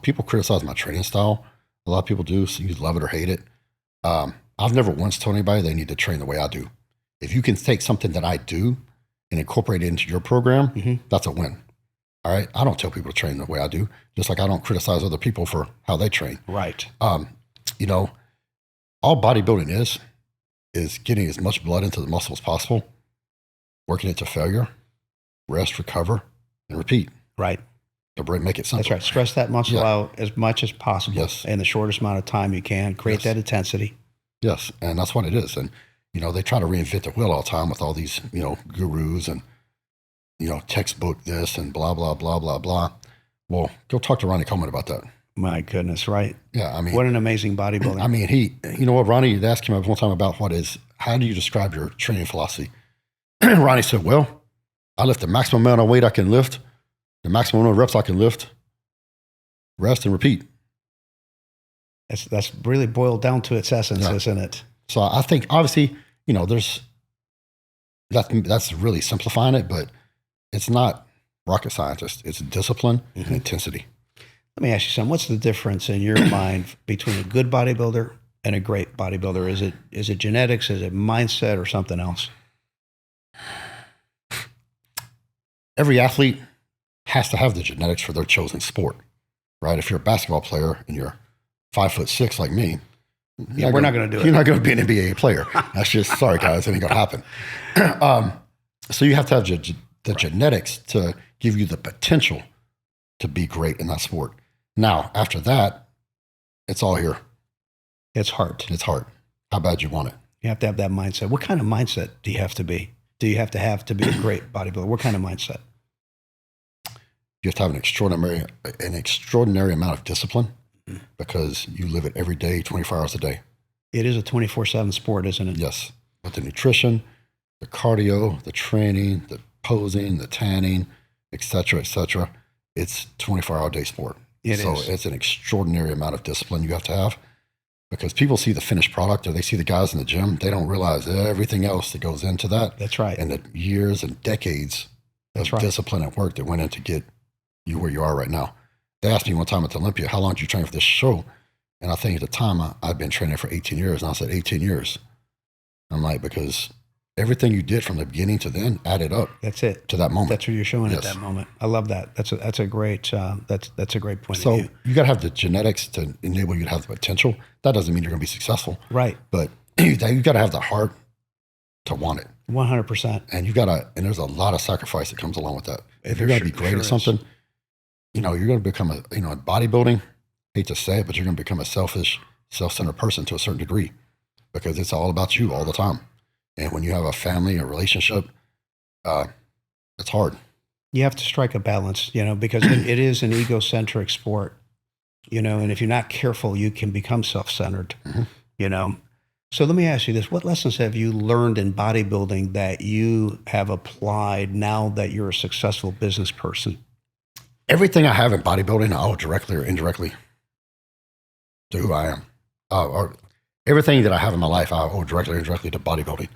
People criticize my training style. A lot of people do, so you love it or hate it. I've never once told anybody they need to train the way I do. If you can take something that I do and incorporate it into your program, mm-hmm. that's a win. All right. I don't tell people to train the way I do, just like I don't criticize other people for how they train. Right. All bodybuilding is getting as much blood into the muscle as possible, working it to failure, rest, recover, and repeat. Right. To make it simple. That's right. Stress that muscle out as much as possible. Yes. In the shortest amount of time you can. Create that intensity. Yes. And that's what it is. And, they try to reinvent the wheel all the time with all these, gurus and, textbook this and blah, blah, blah, blah, blah. Well, go talk to Ronnie Coleman about that. My goodness, right? Yeah, I mean. What an amazing bodybuilder. I mean, Ronnie had asked him one time about how do you describe your training philosophy? Ronnie said, well, I lift the maximum amount of weight I can lift, the maximum amount of reps I can lift, rest and repeat. That's really boiled down to its essence, isn't it? So I think, obviously, that's really simplifying it, but it's not rocket scientist. It's discipline mm-hmm. and intensity. Let me ask you something. What's the difference in your mind between a good bodybuilder and a great bodybuilder? Is it genetics? Is it mindset or something else? Every athlete has to have the genetics for their chosen sport, right? If you're a basketball player and you're 5'6" like me, we're not going to do it. You're not going to be an NBA player. That's just, sorry guys, it ain't going to happen. So you have to have the genetics to give you the potential to be great in that sport. Now, after that, it's all here. It's hard. It's hard. How bad you want it. You have to have that mindset. What kind of mindset do you have to be? Do you have to be a great bodybuilder? What kind of mindset? You have to have an extraordinary amount of discipline because you live it every day, 24 hours a day. It is a 24/7 sport, isn't it? Yes. With the nutrition, the cardio, the training, the posing, the tanning, et cetera, it's 24-hour day sport. So it's an extraordinary amount of discipline you have to have because people see the finished product or they see the guys in the gym. They don't realize everything else that goes into that. That's right. And the years and decades of discipline and work that went in to get you where you are right now. They asked me one time at the Olympia, how long did you train for this show? And I think at the time I'd been training for 18 years. And I said, 18 years. I'm like, because everything you did from the beginning to then added up. That's it. To that moment. That's what you're showing at that moment. I love that. That's a great that's a great point of view. So you got to have the genetics to enable you to have the potential. That doesn't mean you're going to be successful. Right. But you got to have the heart to want it. 100%. And there's a lot of sacrifice that comes along with that. If you're going to be great at something, you're going to become in bodybuilding, hate to say it, but you're going to become a selfish, self-centered person to a certain degree because it's all about you all the time. And when you have a family, a relationship, it's hard. You have to strike a balance, because it is an egocentric sport, and if you're not careful, you can become self-centered, So let me ask you this. What lessons have you learned in bodybuilding that you have applied now that you're a successful business person? Everything I have in bodybuilding, I owe directly or indirectly to who I am. Or everything that I have in my life, I owe directly or indirectly to bodybuilding.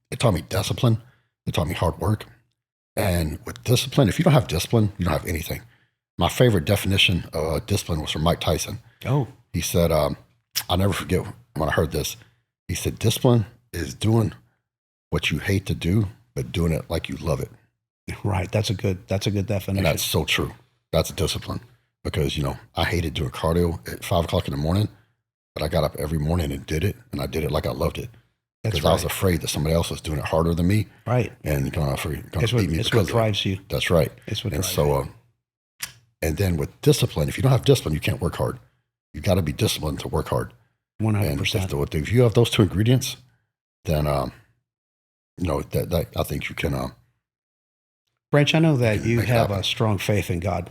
It taught me discipline. It taught me hard work. And with discipline, if you don't have discipline, you don't have anything. My favorite definition of discipline was from Mike Tyson. Oh. He said, I'll never forget when I heard this. He said, discipline is doing what you hate to do, but doing it like you love it. Right. That's a good definition. And that's so true. That's a discipline because, I hated doing cardio at 5 o'clock in the morning, but I got up every morning and did it. And I did it like I loved it. Because I was afraid that somebody else was doing it harder than me. Right. And going to beat me. It's what drives you. That's right. It's what drives you. And then with discipline, if you don't have discipline, you can't work hard. You got to be disciplined to work hard. 100%. And if you have those two ingredients, then, that I think you can. Branch, I know that you have a strong faith in God.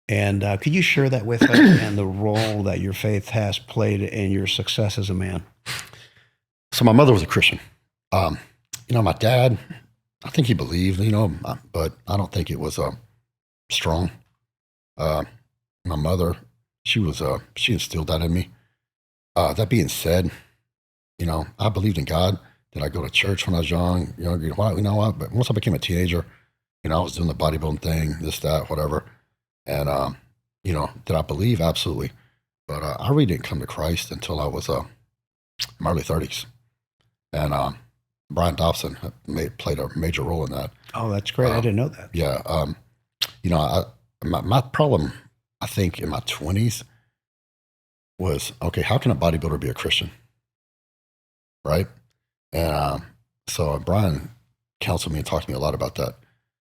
And could you share that with us and the role that your faith has played in your success as a man? So my mother was a Christian. My dad, I think he believed, but I don't think it was strong. My mother, she instilled that in me. That being said, I believed in God. Did I go to church when I was young? But once I became a teenager, I was doing the bodybuilding thing, this, that, whatever. And, did I believe? Absolutely. But I really didn't come to Christ until I was in my early 30s. And Brian Dobson played a major role in that. Oh, that's great. I didn't know that. Yeah. My problem, I think, in my 20s was, okay, how can a bodybuilder be a Christian? Right? And so Brian counseled me and talked to me a lot about that.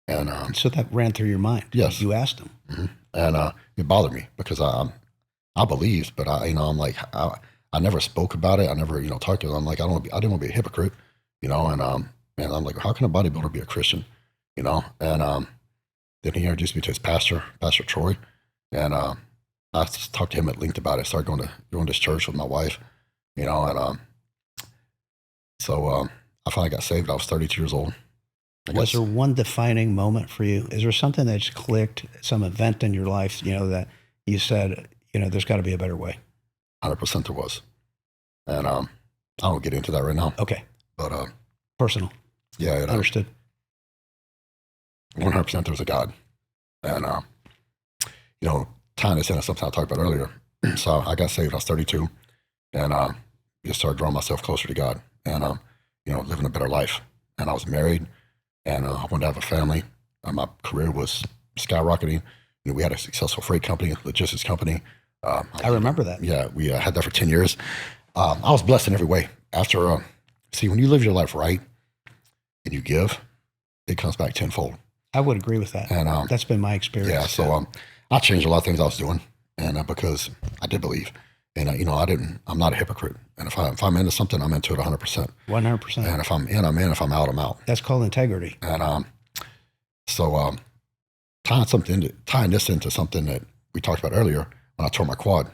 And so that ran through your mind. Yes. You asked him. Mm-hmm. And it bothered me because I believed, but I'm like, I never spoke about it. I never, talked to them. I'm like, I didn't want to be a hypocrite, and I'm like, how can a bodybuilder be a Christian, And then he introduced me to his pastor, Pastor Troy, and I talked to him at length about it. Started going to this church with my wife, so I finally got saved. I was 32 years old. Was there one defining moment for you? Is there something that just clicked, some event in your life, that you said, there's got to be a better way? 100% there was. And I don't get into that right now. Okay. But personal. Yeah. Understood. 100% there's a God. And, tying this into something I talked about earlier. So I got saved. I was 32. And just started drawing myself closer to God and, living a better life. And I was married. And I wanted to have a family. My career was skyrocketing. We had a successful freight company, logistics company. I remember that. Yeah, we had that for 10 years. I was blessed in every way. After, see, when you live your life right and you give, it comes back tenfold. I would agree with that. And that's been my experience. Yeah, so I changed a lot of things I was doing, and because I did believe. And, I'm not a hypocrite. And if I'm into something, I'm into it 100%. 100%. And if I'm in, I'm in. If I'm out, I'm out. That's called integrity. And so tying this into something that we talked about earlier, when I tore my quad,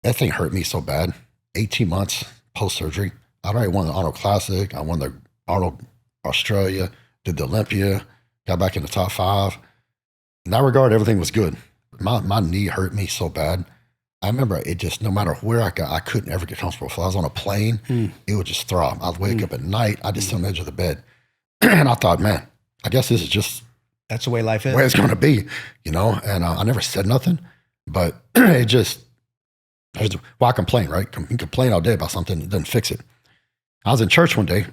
that thing hurt me so bad. 18 months post-surgery. I'd already won the Arnold Classic. I won the Arnold Australia, did the Olympia, got back in the top 5. In that regard, everything was good. My knee hurt me so bad. I remember it just, no matter where I got, I couldn't ever get comfortable. If I was on a plane, it would just throb. I'd wake up at night, I'd just sit on the edge of the bed. And I thought, man, I guess this is just... That's the way life is. The way it's going to be, And I never said nothing, but it just... Well, I complain, right? You can complain all day about something, it doesn't fix it. I was in church one day,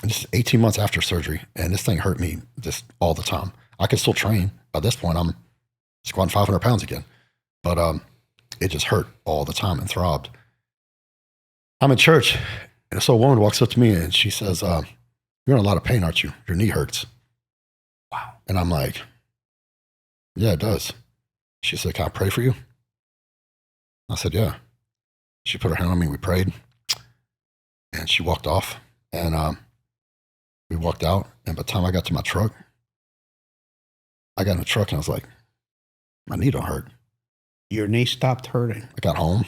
just 18 months after surgery, and this thing hurt me just all the time. I could still train. By this point, I'm squatting 500 pounds again. But it just hurt all the time and throbbed. I'm in church, and so a woman walks up to me, and she says, you're in a lot of pain, aren't you? Your knee hurts. Wow. And I'm like, yeah, it does. She said, can I pray for you? I said, yeah. She put her hand on me, we prayed, and she walked off, and we walked out, and by the time I got to my truck, I got in the truck, and I was like, my knee don't hurt. Your knee stopped hurting. I got home.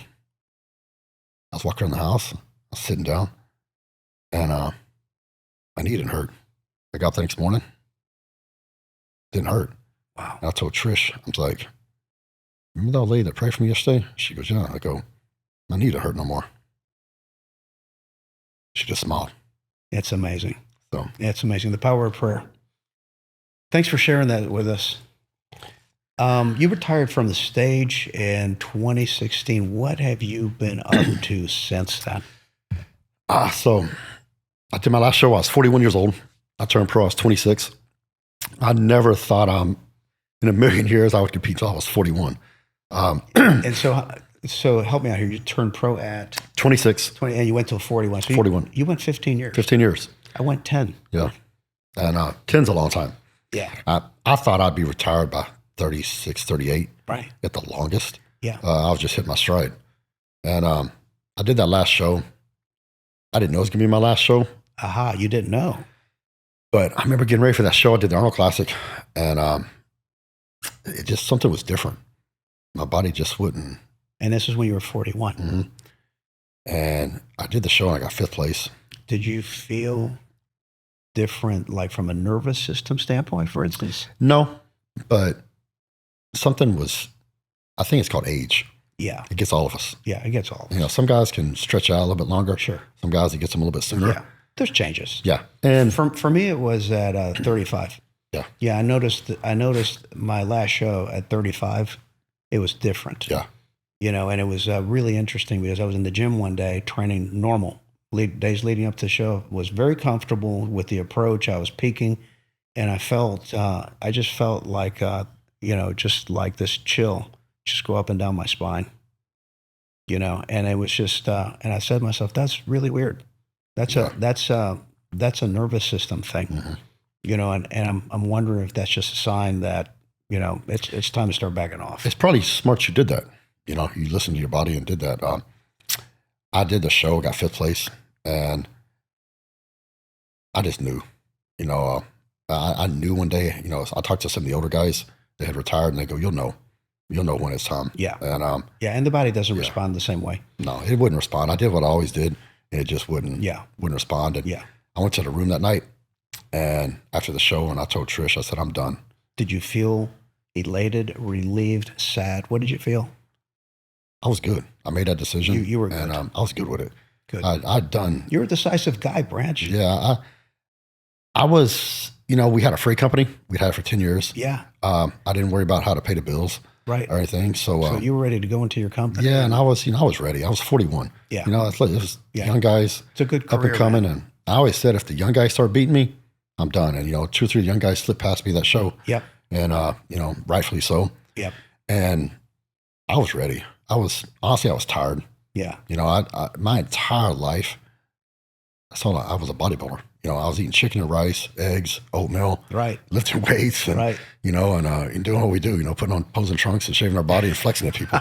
I was walking around the house. I was sitting down, and my knee didn't hurt. I got up the next morning. Didn't hurt. Wow. And I told Trish, I was like, remember that lady that prayed for me yesterday? She goes, yeah. I go, my knee don't hurt no more. She just smiled. It's amazing. So it's amazing. The power of prayer. Thanks for sharing that with us. You retired from the stage in 2016. What have you been up to since then? So I did my last show. I was 41 years old. I turned pro. I was 26. I never thought in a million years I would compete until I was 41. And so help me out here. You turned pro at 26. 20, and you went till 41. So 41. You went 15 years. 15 years. I went 10. Yeah. And 10's a long time. Yeah. I thought I'd be retired by 36, 38. Right. At the longest. Yeah. I was just hitting my stride. And I did that last show. I didn't know it was going to be my last show. Aha, you didn't know. But I remember getting ready for that show. I did the Arnold Classic. And it just, something was different. My body just wouldn't. And this is when you were 41. Mm-hmm. And I did the show and I got 5th place. Did you feel different, like from a nervous system standpoint, for instance? No, but something was, I think it's called age. Yeah. It gets all of us. Yeah, it gets all of us. Some guys can stretch out a little bit longer. Sure. Some guys, it gets them a little bit sooner. Yeah. There's changes. Yeah. And for me, it was at 35. Yeah. Yeah, I noticed my last show at 35, it was different. Yeah. And it was really interesting because I was in the gym one day training normal. Days leading up to the show, was very comfortable with the approach. I was peaking, and I just felt like, just like this chill just go up and down my spine, and it was just, and I said to myself, that's really weird. That's a nervous system thing, and I'm wondering if that's just a sign that, it's time to start backing off. It's probably smart you did that. You listened to your body and did that. I did the show, got 5th place, and I just knew, I knew one day, I talked to some of the older guys that had retired, and they go, you'll know when it's time. Yeah. And, and the body doesn't respond the same way. No, it wouldn't respond. I did what I always did, and it just wouldn't respond. And I went to the room that night, and after the show, and I told Trish, I said, I'm done. Did you feel elated, relieved, sad? What did you feel? I was good. I made that decision. You were good. And I was good with it. Good. I'd done. You're a decisive guy, Branch. Yeah. I was, we had a freight company. We'd had it for 10 years. Yeah. I didn't worry about how to pay the bills. Right. Or anything. So you were ready to go into your company. Yeah. And I was ready. I was 41. Yeah. It was young guys. It's a good career, up and coming. man. And I always said, if the young guys start beating me, I'm done. And, 2 or 3 young guys slipped past me that show. Yep. And, rightfully so. Yep. And I was ready. I was tired. Yeah. My entire life, I was a bodybuilder. I was eating chicken and rice, eggs, oatmeal, right, lifting weights, and, right, and doing what we do, putting on posing trunks and shaving our body and flexing at people.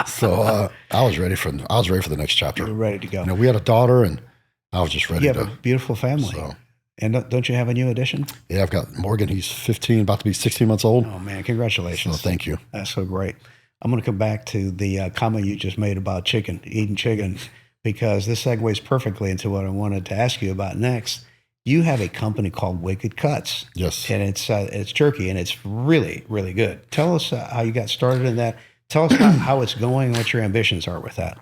So I was ready for the next chapter. You were ready to go. We had a daughter, and I was just ready. You have a beautiful family. So, and don't you have a new addition? Yeah, I've got Morgan. He's 15, about to be 16 months old. Oh man, congratulations! So thank you. That's so great. I'm going to come back to the comment you just made about eating chicken, because this segues perfectly into what I wanted to ask you about next. You have a company called Wicked Cuts. Yes. And it's jerky, and it's really, really good. Tell us how you got started in that. Tell us how it's going and what your ambitions are with that.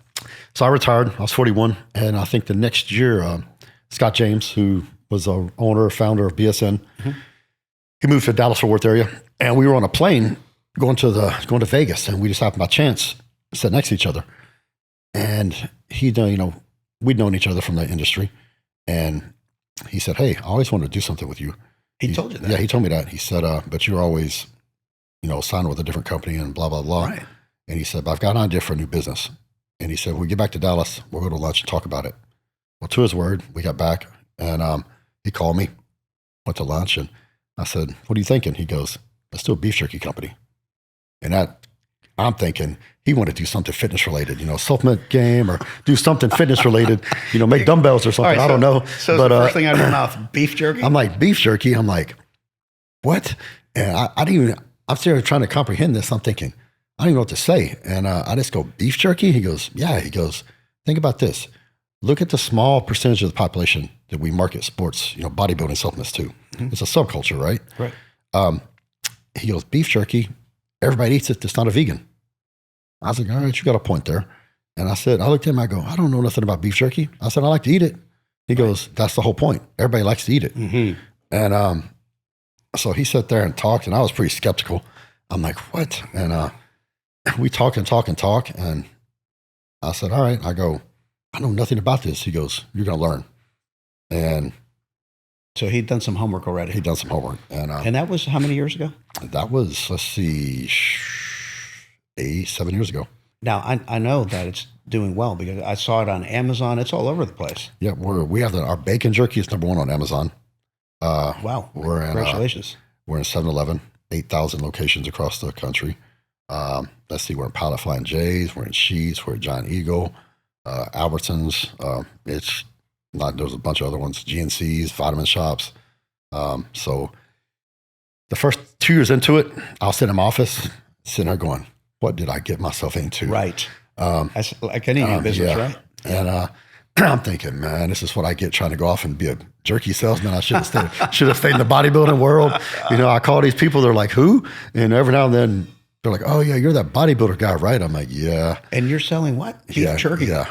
So I retired. I was 41. And I think the next year, Scott James, who was the owner, founder of BSN, he moved to the Dallas-Fort Worth area. And we were on a plane going to Vegas. And we just happened by chance to sit next to each other. And we'd known each other from the industry. And he said, "Hey, I always wanted to do something with you." He told you that? Yeah, he told me that. He said, "But you're always, signed with a different company and blah, blah, blah." Right. And he said, "But I've got an idea for a new business." And he said, "When we get back to Dallas, we'll go to lunch and talk about it." Well, to his word, we got back, and he called me, went to lunch, and I said, "What are you thinking?" He goes, "Let's do a beef jerky company." And I'm thinking he wanted to do something fitness related, supplement game, or do something fitness related, make dumbbells or something. Right, I don't know. So but, the first thing out of your mouth, beef jerky? I'm like, beef jerky? I'm like, what? And I'm still trying to comprehend this. I'm thinking, I don't even know what to say. And I just go, beef jerky? He goes, yeah. He goes, think about this. Look at the small percentage of the population that we market sports, bodybuilding supplements to. Mm-hmm. It's a subculture, right? Right. He goes, beef jerky, everybody eats it that's not a vegan. I was like, all right, you got a point there. And I looked at him, I go, I don't know nothing about beef jerky. I said, I like to eat it. He goes, that's the whole point. Everybody likes to eat it. Mm-hmm. And so he sat there and talked, and I was pretty skeptical. I'm like, what? And we talk. And I said, all right. I go, I know nothing about this. He goes, you're going to learn. And so he'd done some homework already. He'd done some homework. And that was how many years ago? That was, let's see, 7 years ago. Now, I know that it's doing well because I saw it on Amazon. It's all over the place. Yeah, we have our bacon jerky is number 1 on Amazon. Wow. Congratulations. We're in 7-Eleven, 8,000 locations across the country. Let's see, we're in Pilot Flying J's, we're in Sheetz, we're at Giant Eagle, Albertsons. There's a bunch of other ones, GNC's, vitamin shops. So the first 2 years into it, I was sitting in my office, sitting there going, what did I get myself into? Right. That's like any business, yeah. Right? And I'm thinking, man, this is what I get trying to go off and be a jerky salesman. I should have stayed in the bodybuilding world. I call these people, they're like, who? And every now and then they're like, oh yeah, you're that bodybuilder guy, right? I'm like, yeah. And you're selling what? Beef jerky? Yeah.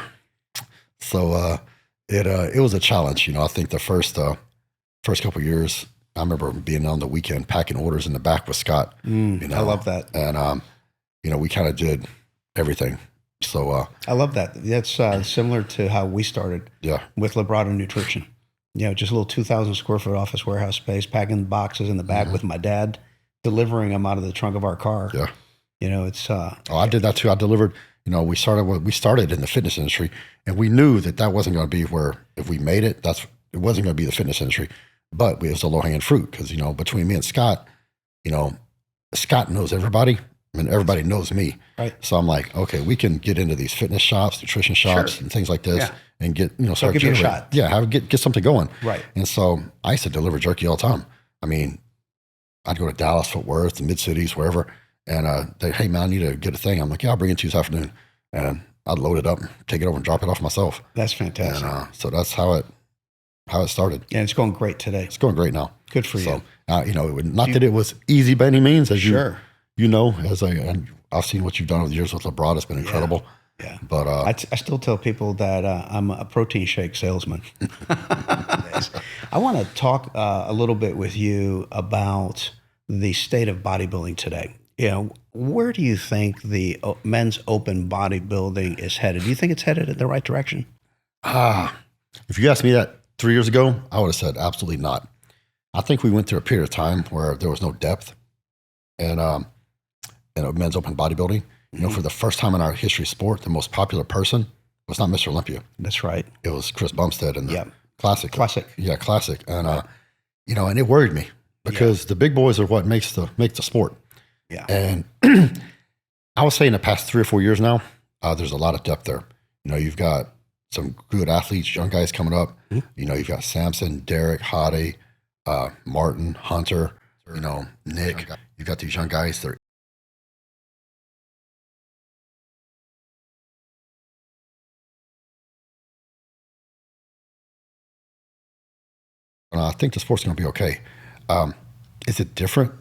So it was a challenge. I think the first couple of years, I remember being on the weekend packing orders in the back with Scott. I love that. And we kind of did everything. So I love that. That's similar to how we started. Yeah. With Labrada Nutrition. Just a little 2,000 square foot office warehouse space, packing boxes in the back with my dad, delivering them out of the trunk of our car. Yeah. It's. I did that too. I delivered. We started in the fitness industry, and we knew that wasn't going to be where, if we made it, it wasn't going to be the fitness industry, but it was a low hanging fruit because between me and Scott, Scott knows everybody. I mean, everybody knows me. Right. So I'm like, okay, we can get into these fitness shops, nutrition shops, and things like this, and get, start give it a shot. Yeah, get something going. Right. And so I used to deliver jerky all the time. I mean, I'd go to Dallas, Fort Worth, the mid cities, wherever, and they, hey man, I need to get a thing. I'm like, yeah, I'll bring it to you this afternoon, and I'd load it up, take it over, and drop it off myself. That's fantastic. And so that's how it started. And it's going great today. It's going great now. Good for you. Not that it was easy by any means, as sure. As I've seen what you've done over the years with Labrada, it's been incredible. Yeah. But I still tell people that I'm a protein shake salesman. I want to talk a little bit with you about the state of bodybuilding today. Where do you think the men's open bodybuilding is headed? Do you think it's headed in the right direction? If you asked me that 3 years ago, I would have said absolutely not. I think we went through a period of time where there was no depth in men's open bodybuilding. You know, for the first time in our history of sport, the most popular person was not Mr. Olympia. That's right. It was Chris Bumstead in the Yep. Classic. Classic. Yeah, Classic. And, you know, and it worried me because the big boys are what makes the sport. Yeah. And I would say in the past 3 or 4 years now, there's a lot of depth there. You know, you've got some good athletes, young guys coming up. You know, you've got Samson, Derek, Hade, Martin, Hunter, you know, Nick. You've got these young guys. I think the sport's going to be okay. Is it different?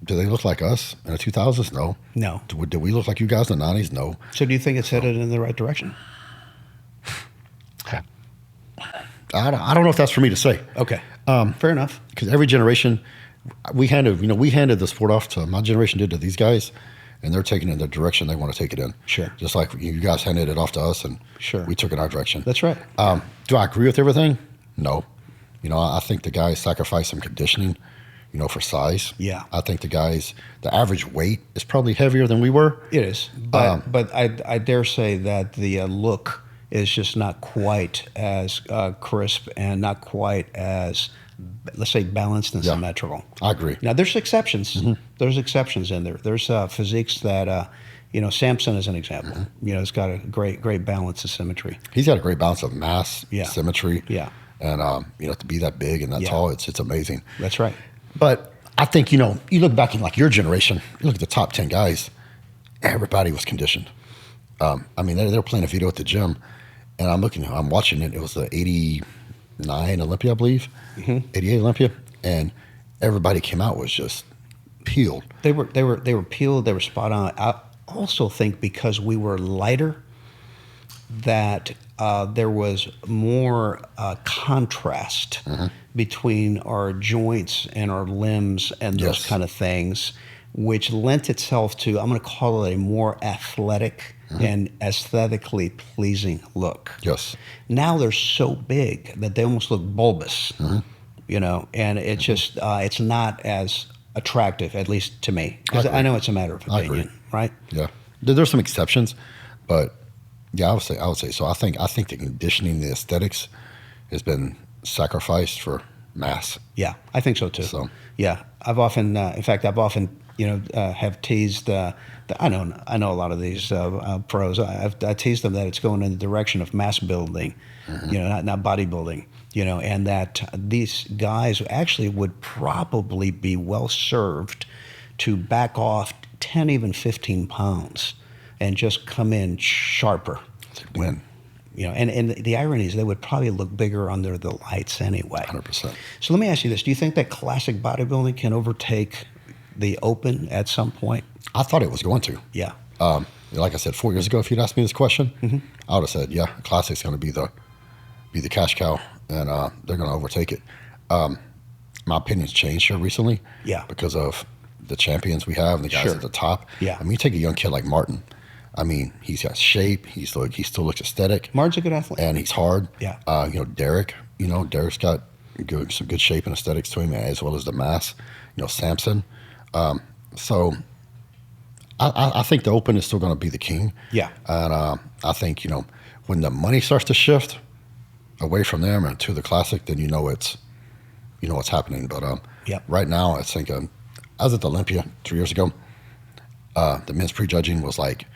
Do they look like us in the 2000s? No. No. Did we look like you guys in the 90s? No. So do you think it's headed in the right direction? I don't know if that's for me to say. Okay. Fair enough. Because every generation, we handed the sport off to, my generation did to these guys, and they're taking it in the direction they want to take it in. Sure. Just like you guys handed it off to us, and Sure. we took it our direction. That's right. Do I agree with everything? No. You know, I think the guys sacrifice some conditioning, you know, for size. Yeah. I think the average weight is probably heavier than we were. It is. But I dare say that the look is just not quite as crisp and not quite as, let's say, balanced and symmetrical. I agree. Now, there's exceptions. There's exceptions in there. There's physiques that, you know, Samson is an example. You know, it's got a great balance of symmetry. He's got a great balance of mass, symmetry. Yeah. And, you know, to be that big and that tall, it's amazing. That's right. But I think, you know, you look back in like your generation, you look at the top 10 guys, everybody was conditioned. I mean, they were playing a video at the gym, and I'm watching it. It was the 89 Olympia, I believe, 88 Olympia, and everybody came out was just peeled. They were peeled. They were spot on. I also think because we were lighter, that there was more contrast between our joints and our limbs and those kind of things, which lent itself to, I'm going to call it a more athletic and aesthetically pleasing look. Yes. Now they're so big that they almost look bulbous, you know, and it's just, it's not as attractive, at least to me, because I know it's a matter of opinion, right? Yeah. There's some exceptions, but yeah, I would say so. I think the conditioning, the aesthetics has been sacrificed for mass. Yeah, I think so too. So yeah, I've often, you know, have teased. I know a lot of these pros. I teased them that it's going in the direction of mass building, you know, not bodybuilding. You know, and that these guys actually would probably be well served to back off 10, even 15 pounds. And just come in sharper. Win. You know, and the irony is they would probably look bigger under the lights anyway. 100%. So let me ask you this. Do you think that classic bodybuilding can overtake the open at some point? I thought it was going to. Yeah. Like I said, 4 years ago, if you'd asked me this question, I would have said, yeah, classic's going to be the cash cow, and they're going to overtake it. My opinion's changed here recently. Yeah. Because of the champions we have and the guys at the top. Yeah. I mean, you take a young kid like Martin. I mean, he's got shape. He still looks aesthetic. Martin's a good athlete. And he's hard. Yeah. You know, Derek's got some good shape and aesthetics to him, as well as the mass. You know, Samson. So I think the open is still going to be the king. Yeah. And I think, you know, when the money starts to shift away from them and to the classic, then you know what's happening. But right now, I think I was at the Olympia 3 years ago. The men's prejudging was like,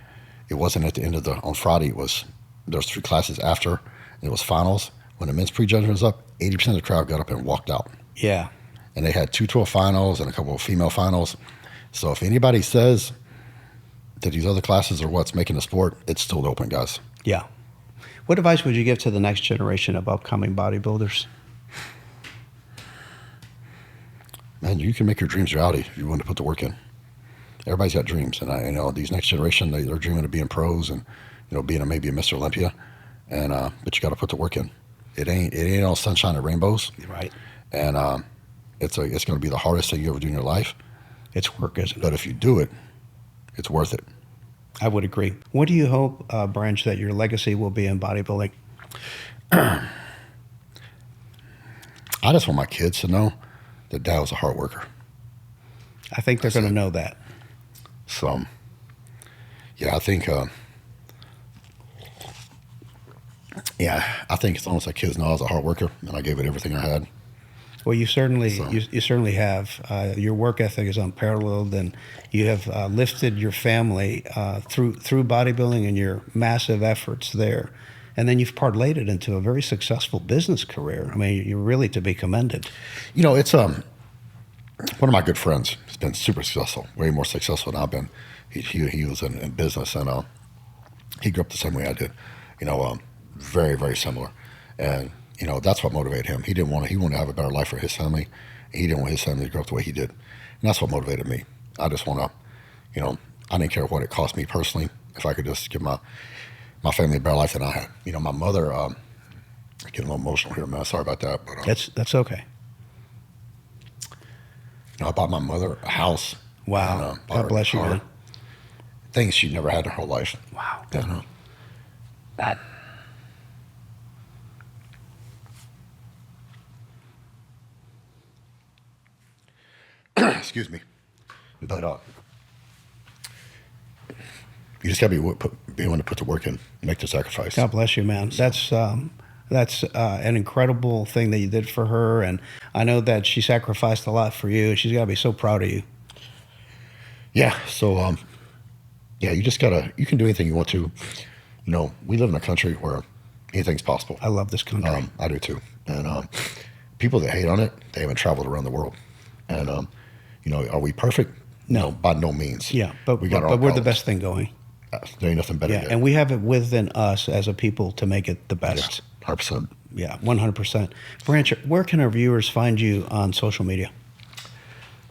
it wasn't at the end of on Friday. There was 3 classes after, and it was finals. When the men's prejudging was up, 80% of the crowd got up and walked out. Yeah. And they had 2 12 finals and a couple of female finals. So if anybody says that these other classes are what's making the sport, it's still the open, guys. Yeah. What advice would you give to the next generation of upcoming bodybuilders? Man, you can make your dreams reality if you want to put the work in. Everybody's got dreams, and I know these next generation, they're dreaming of being pros and, you know, being maybe a Mr. Olympia, and but you got to put the work in. It ain't all sunshine and rainbows, right? And it's going to be the hardest thing you ever do in your life. It's work, isn't it? But if you do it, it's worth it. I would agree. What do you hope, Branch, that your legacy will be in bodybuilding? I just want my kids to know that Dad was a hard worker. I think they're going to know that. So, yeah, I think, I think as long as the kids know I was a hard worker and I gave it everything I had. Well, you certainly you certainly have. Your work ethic is unparalleled, and you have lifted your family through bodybuilding and your massive efforts there. And then you've parlayed it into a very successful business career. I mean, you're really to be commended. You know, it's one of my good friends. He's been super successful, way more successful than I've been. He was in business, and he grew up the same way I did. You know, very, very similar. And you know, that's what motivated him. He wanted to have a better life for his family. He didn't want his family to grow up the way he did. And that's what motivated me. I just want to, you know, I didn't care what it cost me personally. If I could just give my family a better life than I had. You know, my mother, I get a little emotional here, man. Sorry about that. But that's okay. You know, I bought my mother a house. Wow. God bless you, man. Things she never had in her whole life. Wow. And, that. Excuse me. But you just got to be willing to put the work in, make the sacrifice. God bless you, man. That's an incredible thing that you did for her, and I know that she sacrificed a lot for you. She's got to be so proud of you. Yeah. So, you just you can do anything you want to. You know, we live in a country where anything's possible. I love this country. I do too. And people that hate on it, they haven't traveled around the world. And you know, are we perfect? No, by no means. Yeah, but we're the best thing going. There ain't nothing better. Yeah, and we have it within us as a people to make it the best. Yeah, 100%. Yeah, 100%. Branch, where can our viewers find you on social media?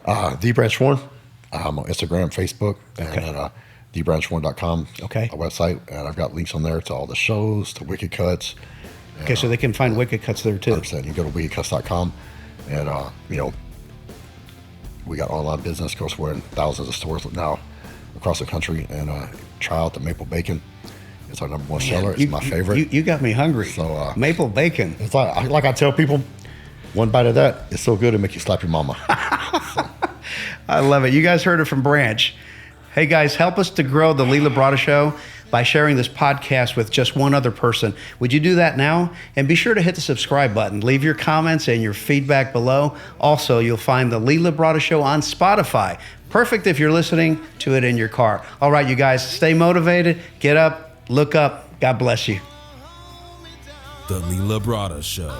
The Branch Warren. I'm on Instagram, Facebook, and at thebranchwarren.com. Okay. A website, and I've got links on there to all the shows, to Wicked Cuts. Okay, so they can find Wicked Cuts there too. 100%. You go to wickedcuts.com, and you know, we got online business. Of course, we're in thousands of stores now across the country, and try out the maple bacon. It's our number one seller. It's my favorite. You got me hungry. So maple bacon. It's like I tell people, one bite of that is so good it make you slap your mama. So. I love it. You guys heard it from Branch. Hey guys, help us to grow the Lee Labrada Show by sharing this podcast with just one other person. Would you do that now? And be sure to hit the subscribe button. Leave your comments and your feedback below. Also, you'll find the Lee Labrada Show on Spotify. Perfect if you're listening to it in your car. All right, you guys, stay motivated. Get up, look up. God bless you. The Lee Labrada Show.